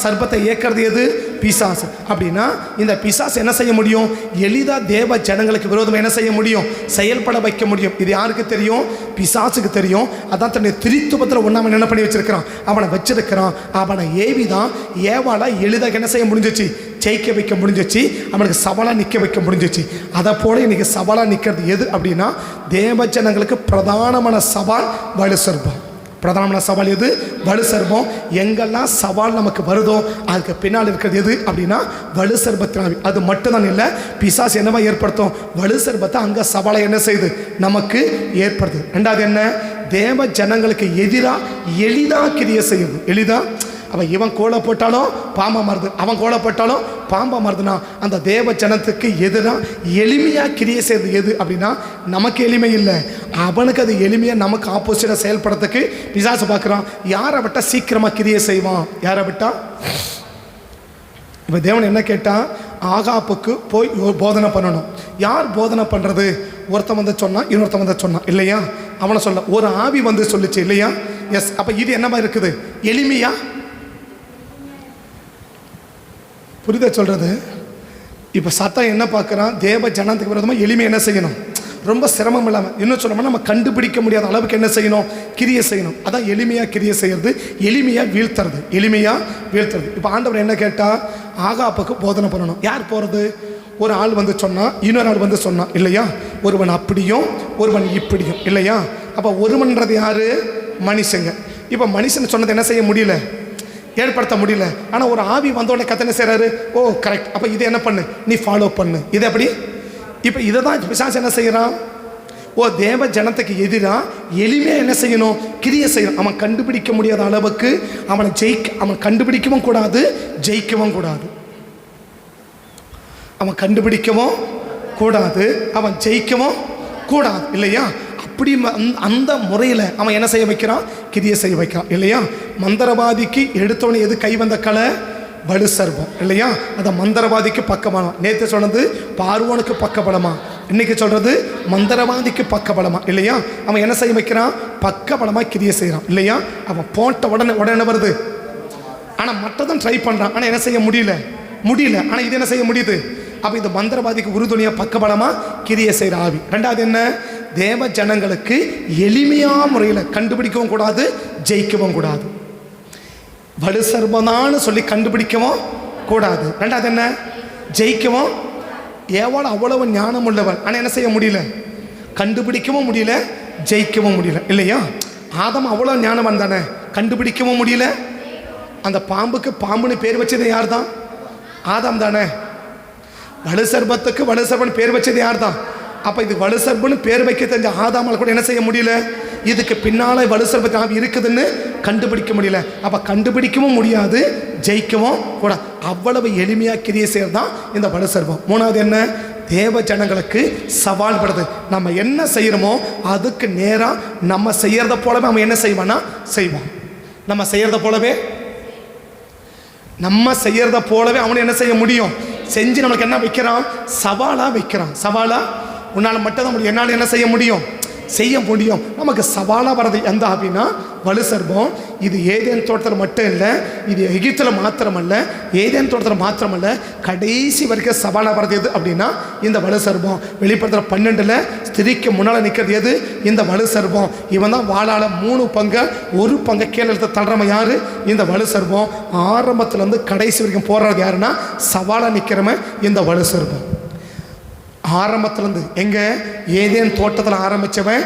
சர்ப்பத்தை ஏற்கிறது எது, பிசாசு. அப்படின்னா இந்த பிசாசு என்ன செய்ய முடியும், எளிதாக தேவ ஜனங்களுக்கு விரோதமாக என்ன செய்ய முடியும், செயல்பட வைக்க முடியும். இது யாருக்கு தெரியும், பிசாசுக்கு தெரியும். அதான் தன்னுடைய திரித்துவத்தில் ஒன்றாம என்ன பண்ணி வச்சிருக்கிறான், அவனை வச்சிருக்கிறான். அவனை ஏவி தான் ஏவாளை எளிதாக என்ன செய்ய முடிஞ்சிச்சு, ஜெயிக்க வைக்க முடிஞ்சிச்சு. அவனுக்கு சவாலாக நிற்க வைக்க முடிஞ்சிச்சு. அதை போல இன்னைக்கு சவாலாக நிற்கிறது எது அப்படின்னா தேவ ஜனங்களுக்கு பிரதானமான சவால் வலு சர்ப்பம். பிரதானமான சவால் எது, வலு சர்ப்பம். எங்கெல்லாம் சவால் நமக்கு வருதோ அதுக்கு பின்னால் இருக்கிறது எது அப்படின்னா வலு சர்ப்பத்தின். அது மட்டும்தான் இல்லை, பிசாசு என்னவா ஏற்படுத்தும், வலு சர்ப்பத்தை அங்கே சவாலை என்ன செய்யுது, நமக்கு ஏற்படுது. ரெண்டாவது என்ன, தேவ ஜனங்களுக்கு எதிராக எளிதாக கிரியை செய்யுது. எளிதாக அவன் இவன் கோலை போட்டாலும் பாம்பா மாறுது, அவன் கோலை போட்டாலும் பாம்பா மாறுதுன்னா அந்த தேவ ஜனத்துக்கு எதிராக எளிமையாக கிரியை செய்வது எது அப்படின்னா நமக்கு எளிமை இல்லை, அவனுக்கு அது எளிமையாக நமக்கு ஆப்போசிட்டாக செயல்படுறதுக்கு பிசாசு பார்க்குறான். யாரை விட்டா சீக்கிரமாக கிரியை செய்வான், யாரை விட்டா? இப்போ தேவன் என்ன கேட்டால், ஆகாப்புக்கு போய் போதனை பண்ணணும். யார் போதனை பண்ணுறது? ஒருத்தன் வந்து சொன்னான், இன்னொருத்தன் வந்து சொன்னான் இல்லையா? அவனை சொல்ல ஒரு ஆவி வந்து சொல்லிச்சு இல்லையா? எஸ். அப்போ இது என்னமா இருக்குது? எளிமையா? புரித சொல்கிறது? இப்போ சத்தம் என்ன பார்க்குறான்? தேவ ஜனத்துக்கு விரோதமாக எளிமை என்ன செய்யணும்? ரொம்ப சிரமம் இல்லாமல், இன்னும் சொல்லணும்னா நம்ம கண்டுபிடிக்க முடியாத அளவுக்கு என்ன செய்யணும்? கிரியை செய்யணும். அதான் எளிமையாக கிரியை செய்கிறது, எளிமையாக வீழ்த்துறது, எளிமையாக வீழ்த்துறது. இப்போ ஆண்டவர் என்ன கேட்டால், ஆகாப்புக்கு போதனை பண்ணணும். யார் போகிறது? ஒரு ஆள் வந்து சொன்னான், இன்னொரு ஆள் வந்து சொன்னான் இல்லையா? ஒருவன் அப்படியும் ஒருவன் இப்படியும் இல்லையா? அப்போ ஒருவன்றது யார்? மனுஷங்க. இப்போ மனுஷன் சொன்னதை என்ன செய்ய முடியல, ஏற்படுத்த முடியல. ஆனால் ஒரு ஆவி வந்தோடனே கத்த என்ன செய்கிறாரு? ஓ கரெக்ட், அப்போ இதை என்ன பண்ணு, நீ ஃபாலோ பண்ணு, இது எப்படி? இப்போ இதை தான் பிசாசு என்ன செய்கிறான்? ஓ தேவ ஜனத்துக்கு எதிராக எளிமையாக என்ன செய்யணும்? கிரியை செய்யணும். அவன் கண்டுபிடிக்க முடியாத அளவுக்கு அவன் கண்டுபிடிக்கவும் கூடாது, ஜெயிக்கவும் கூடாது. அவன் கண்டுபிடிக்கவும் கூடாது, அவன் ஜெயிக்கவும் கூடாது இல்லையா? அப்படி அந்த முறையில் அவன் என்ன செய்ய வைக்கிறான்? கிரியை செய்ய வைக்கிறான் இல்லையா? மந்திரவாதிக்கு எடுத்தோடனே எது கை வந்த கலை? வலு சர்பம் இல்லையா? அந்த மந்திரவாதிக்கு பக்கபலமா. நேற்று சொன்னது பார்வோனுக்கு பக்கபலமா, இன்னைக்கு சொல்றது மந்திரவாதிக்கு பக்கபலமா இல்லையா? அவன் என்ன செய்ய வைக்கிறான்? பக்கபலமா கிரியை செய்யறான் இல்லையா? அவன் போட்ட உடனே வருது. ஆனா மற்றதும் ட்ரை பண்றான், ஆனா என்ன செய்ய முடியல. ஆனா இது என்ன செய்ய முடியுது? அப்ப இந்த மந்திரவாதிக்கு உறுதுணையா பக்கபலமா கிரியை செய்யற ஆவி. ரெண்டாவது என்ன? தேவ ஜனங்களுக்கு எளிமையா முறையில் கண்டுபிடிக்கவும் கூடாது, ஜெயிக்கவும் கூடாது. வலு சர்பனான்னு சொல்லி கண்டுபிடிக்கவும் கூடாது. ரெண்டாவது என்ன? ஜெயிக்கவும். ஏவாள் அவ்வளவு ஞானம் உள்ளவள், ஆனால் என்ன செய்ய முடியல? கண்டுபிடிக்கவும் முடியல, ஜெயிக்கவும் முடியல இல்லையா? ஆதம் அவ்வளோ ஞானவன் தானே, கண்டுபிடிக்கவும் முடியல. அந்த பாம்புக்கு பாம்புன்னு பேர் வச்சது யார் தான்? ஆதாம் தானே. வலு சர்பத்துக்கு வலு சர்பன் பேர் வச்சது யார் தான்? அப்போ இது வலு சர்பன்னு பேர் வைக்க தெரிஞ்ச ஆதாமால் கூட என்ன செய்ய முடியல? இதுக்கு பின்னால வலு சர்பத்து ஆவி இருக்குதுன்னு கண்டுபிடிக்க முடியல. அப்போ கண்டுபிடிக்கவும் முடியாது, ஜெயிக்கவும் கூட. அவ்வளவு எளிமையாக கிரியை செய்யறதுதான் இந்த வலு சர்பம். மூணாவது என்ன? தேவ ஜனங்களுக்கு சவால் படுது. நம்ம என்ன செய்யறோமோ அதுக்கு நேராக நம்ம செய்யறத போலவே அவன் என்ன செய்வான்னா செய்வான். நம்ம செய்யறத போலவே அவனை என்ன செய்ய முடியும்? செஞ்சு நம்மளுக்கு என்ன வைக்கிறான்? சவாலாக வைக்கிறான். சவாலா உன்னால் மட்டும் தான் முடியும், என்னால் என்ன செய்ய முடியும்? நமக்கு சவாலாக வர்றது எந்த அப்படின்னா வலு சர்பம். இது ஏதேன் தோட்டத்தில் மட்டும் இல்லை, இது எகிப்தில் மாத்திரமல்ல, ஏதேன் தோட்டத்தில் மாத்திரமல்ல, கடைசி வரைக்கும் சவாலாக வர்றது எது அப்படின்னா இந்த வலு சர்பம். வெளிப்படுத்துகிற 12 ஸ்திரீக்கு முன்னால் நிற்கிறது எது? இந்த வலு சர்பம். இவன் தான் வாழால 3 பங்கை 1 பங்கை கீழே எடுத்து தள்ளுறவன் யாரு? இந்த வலு சர்பம். ஆரம்பத்துலேருந்து கடைசி வரைக்கும் போடுறது யாருன்னா சவாலாக நிற்கிறவன் இந்த வலு சர்பம். ஆரம்பத்துலேருந்து எங்கே? ஏதேன் தோட்டத்தில் ஆரம்பித்தவன்,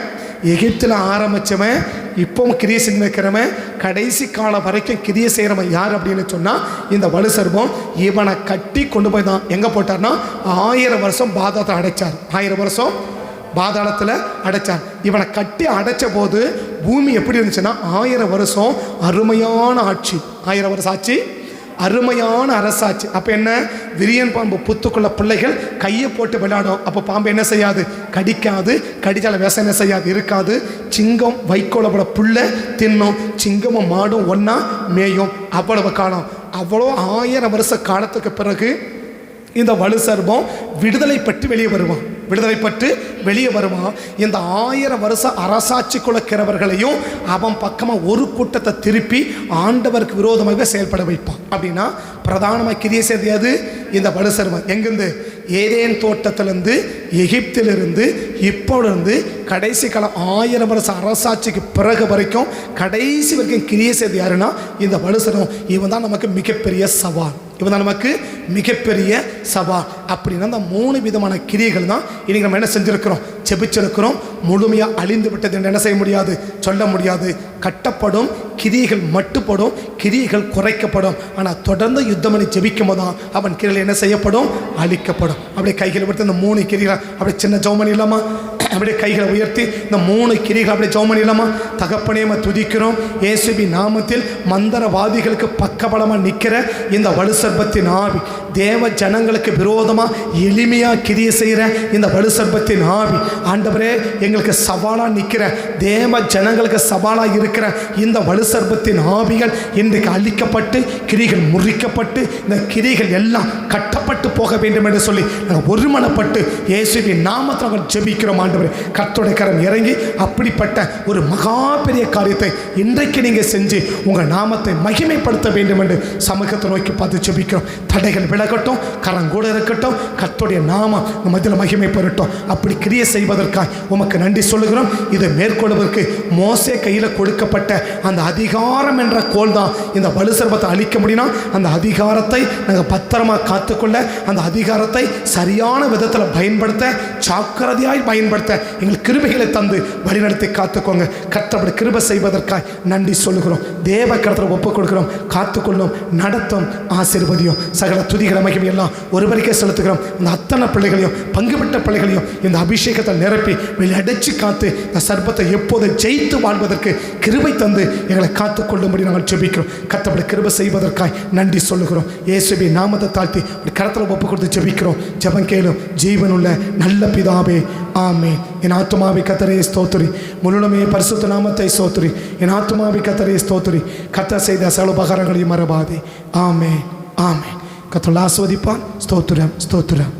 எகிப்தில் ஆரம்பித்தவன், இப்போவும் கிரியை செஞ்சு வைக்கிறவன், கடைசி காலம் வரைக்கும் கிரியை செய்கிறவன் யார் அப்படின்னு சொன்னால் இந்த வலு சர்பம். இவனை கட்டி கொண்டு போய் தான் எங்கே போட்டார்னா 1000 வருஷம் பாதாளத்தில் அடைச்சார். 1000 வருஷம் பாதாளத்தில் அடைச்சார். இவனை கட்டி அடைச்ச போது பூமி எப்படி இருந்துச்சுன்னா 1000 வருஷம் அருமையான ஆட்சி, 1000 வருஷம் ஆட்சி, அருமையான அரசாட்சி. அப்போ என்ன? விரியன் பாம்பு புத்துக்குள்ள பிள்ளைகள் கையை போட்டு விளையாடும். அப்போ பாம்பு என்ன செய்யாது? கடிக்காது. கடிச்சால விஷம் என்ன செய்யாது? இருக்காது. சிங்கம் வைக்கோலோட புல்லை தின்னும். சிங்கமும் மாடும் ஒன்றா மேயும். அவ்வளவு காலம், அவ்வளோ 1000 வருஷ காலத்துக்கு பிறகு இந்த வலு சர்பம் விடுதலை பெற்று வெளியே வருவான். இந்த 1000 வருஷம் அரசாட்சிக்குள்ளக்கிறவர்களையும் அவன் பக்கமாக ஒரு கூட்டத்தை திருப்பி ஆண்டவருக்கு விரோதமாக செயல்பட வைப்பான். அப்படின்னா பிரதானமாக கிரியை செய்யாது இந்த வலு சர்பம். எங்கிருந்து? ஏதேன் தோட்டத்திலிருந்து, எகிப்திலிருந்து, இப்போலிருந்து கடைசி காலம் 1000 வருஷம் அரசாட்சிக்கு பிறகு வரைக்கும் கடைசி வரைக்கும் கிரியை செய்து யாருன்னா இந்த வலு சர்பம். இவன் தான் நமக்கு மிகப்பெரிய சவால். அப்படின்னா அந்த 3 விதமான கிரியைகள் தான் இன்னைக்கு நம்ம என்ன செஞ்சிருக்கிறோம்? ஜெபிச்சிருக்கிறோம். முழுமையாக அழிந்து விட்டது என்று என்ன செய்ய முடியாது, சொல்ல முடியாது. கட்டப்படும், கிரியைகள் மட்டுப்படும், கிரியைகள் குறைக்கப்படும். ஆனால் தொடர்ந்து யுத்தம் பண்ணி ஜெபிக்கும் போது தான் அவன் கிரிகள் என்ன செய்யப்படும், அழிக்கப்படும். அப்படியே கைகளை விடுத்து இந்த 3 கிரிகளை அப்படியே சின்ன ஜெபம் இல்லாமா, அப்படியே கைகளை உயர்த்தி இந்த 3 கிரிகள் அப்படியே ஜெபம் இல்லாமா. தகப்பனே துதிக்கிறோம். இயேசுவின் நாமத்தில் மந்திரவாதிகளுக்கு பக்கபலமாக நிற்கிற இந்த வலுசர்பத்தின் ஆவி, தேவ ஜனங்களுக்கு விரோதமாக எளிமையாக கிரியை செய்கிற இந்த வலுசர்பத்தின் ஆவி, ஆண்டவரே எங்களுக்கு சவாலாக நிற்கிற, தேவ ஜனங்களுக்கு சவாலாக இருக்கிற இந்த வலுசர்பத்தின் ஆவிகள் இன்றைக்கு அழிக்கப்பட்டு, கிரிகள் முறிக்கப்பட்டு, இந்த கிரிகள் எல்லாம் கட்டப்பட்டு போக வேண்டும் என்று சொல்லி நாங்கள் ஒருமனப்பட்டு இயேசுவின் நாமத்தில் நாங்கள் ஜெபிக்கிறோம். ஆண்டவரே கர்த்தருடைய கரம் இறங்கி அப்படிப்பட்ட ஒரு மகா பெரிய காரியத்தை இன்றைக்கு நீங்கள் செஞ்சு உங்கள் நாமத்தை மகிமைப்படுத்த வேண்டும் என்று சமூகத்தை நோக்கி பார்த்து ஜெபிக்கிறோம். தடைகள் விலகட்டும், கரம் கூட இருக்கட்டும், கர்த்தருடைய நாமம் மத்தியில் மகிமை பெறட்டும். அப்படி கிரியை செய்வதற்காக உமக்கு நன்றி சொல்லுகிறோம். இதை மேற்கொள்வதற்கு மோசே கையில் கொடுக்கப்பட்ட அந்த அதிகாரம் என்ற கோல் தான் இந்த வலுசர்பத்தை அழிக்க முடியும்னா, அந்த அதிகாரத்தை நாங்கள் பத்திரமாக காத்துக்கொள்ள, அந்த அதிகாரத்தை சரியான விதத்தில் பயன்படுத்த, ஜாக்கிரதையாய் பயன்படுத்த எங்கள் கிருபைகளை தந்து வழிநடத்தி காத்துக்கோங்க. கர்த்தருடைய கிருபை செய்வதற்காக நன்றி சொல்லுகிறோம். தேவ கர்த்தரை ஒப்புக் கொடுக்கிறோம். காத்துக்கொள்ளும், நடத்தும், ஆசீர்வதியும். சகல துதிகளை மகிமை எல்லாம் ஒருவருக்கே செலுத்துகிறோம். இந்த அத்தனை பிள்ளைகளையும், பங்குபட்ட பிள்ளைகளையும் இந்த அபிஷேகத்தை நிரப்பி வெளியடைச்சு காத்து இந்த சர்ப்பத்தை எப்போது ஜெயித்து வாழ்வதற்கு கிருபை தந்து எங்களை காத்துக்கொள்ளும்படி நாங்கள் ஜெபிக்கிறோம். கர்த்தருடைய கிருபை செய்வதற்காக நன்றி சொல்லுகிறோம். இயேசுவின் நாமத்தை தாழ்த்தி ஒரு கரத்தில் ஒப்புக் கொடுத்து ஜெபிக்கிறோம். ஜெபம் கேளும் ஜீவனுள்ள நல்ல பிதாவே, ஆமென். என் ஆத்துமாவை கர்த்தரே ஸ்தோத்திரி, முழுமே பரிசுத்த நாமத்தை ஸ்தோத்திரி. என் ஆத்துமாவை கர்த்தரே ஸ்தோத்திரி, கர்த்தர் செய்த சகல உபகாரங்களையும் மறவாதே. ஆமென், ஆமென். கர்த்தர் ஆசீர்வதிப்பார். ஸ்தோத்திரம், ஸ்தோத்திரம்.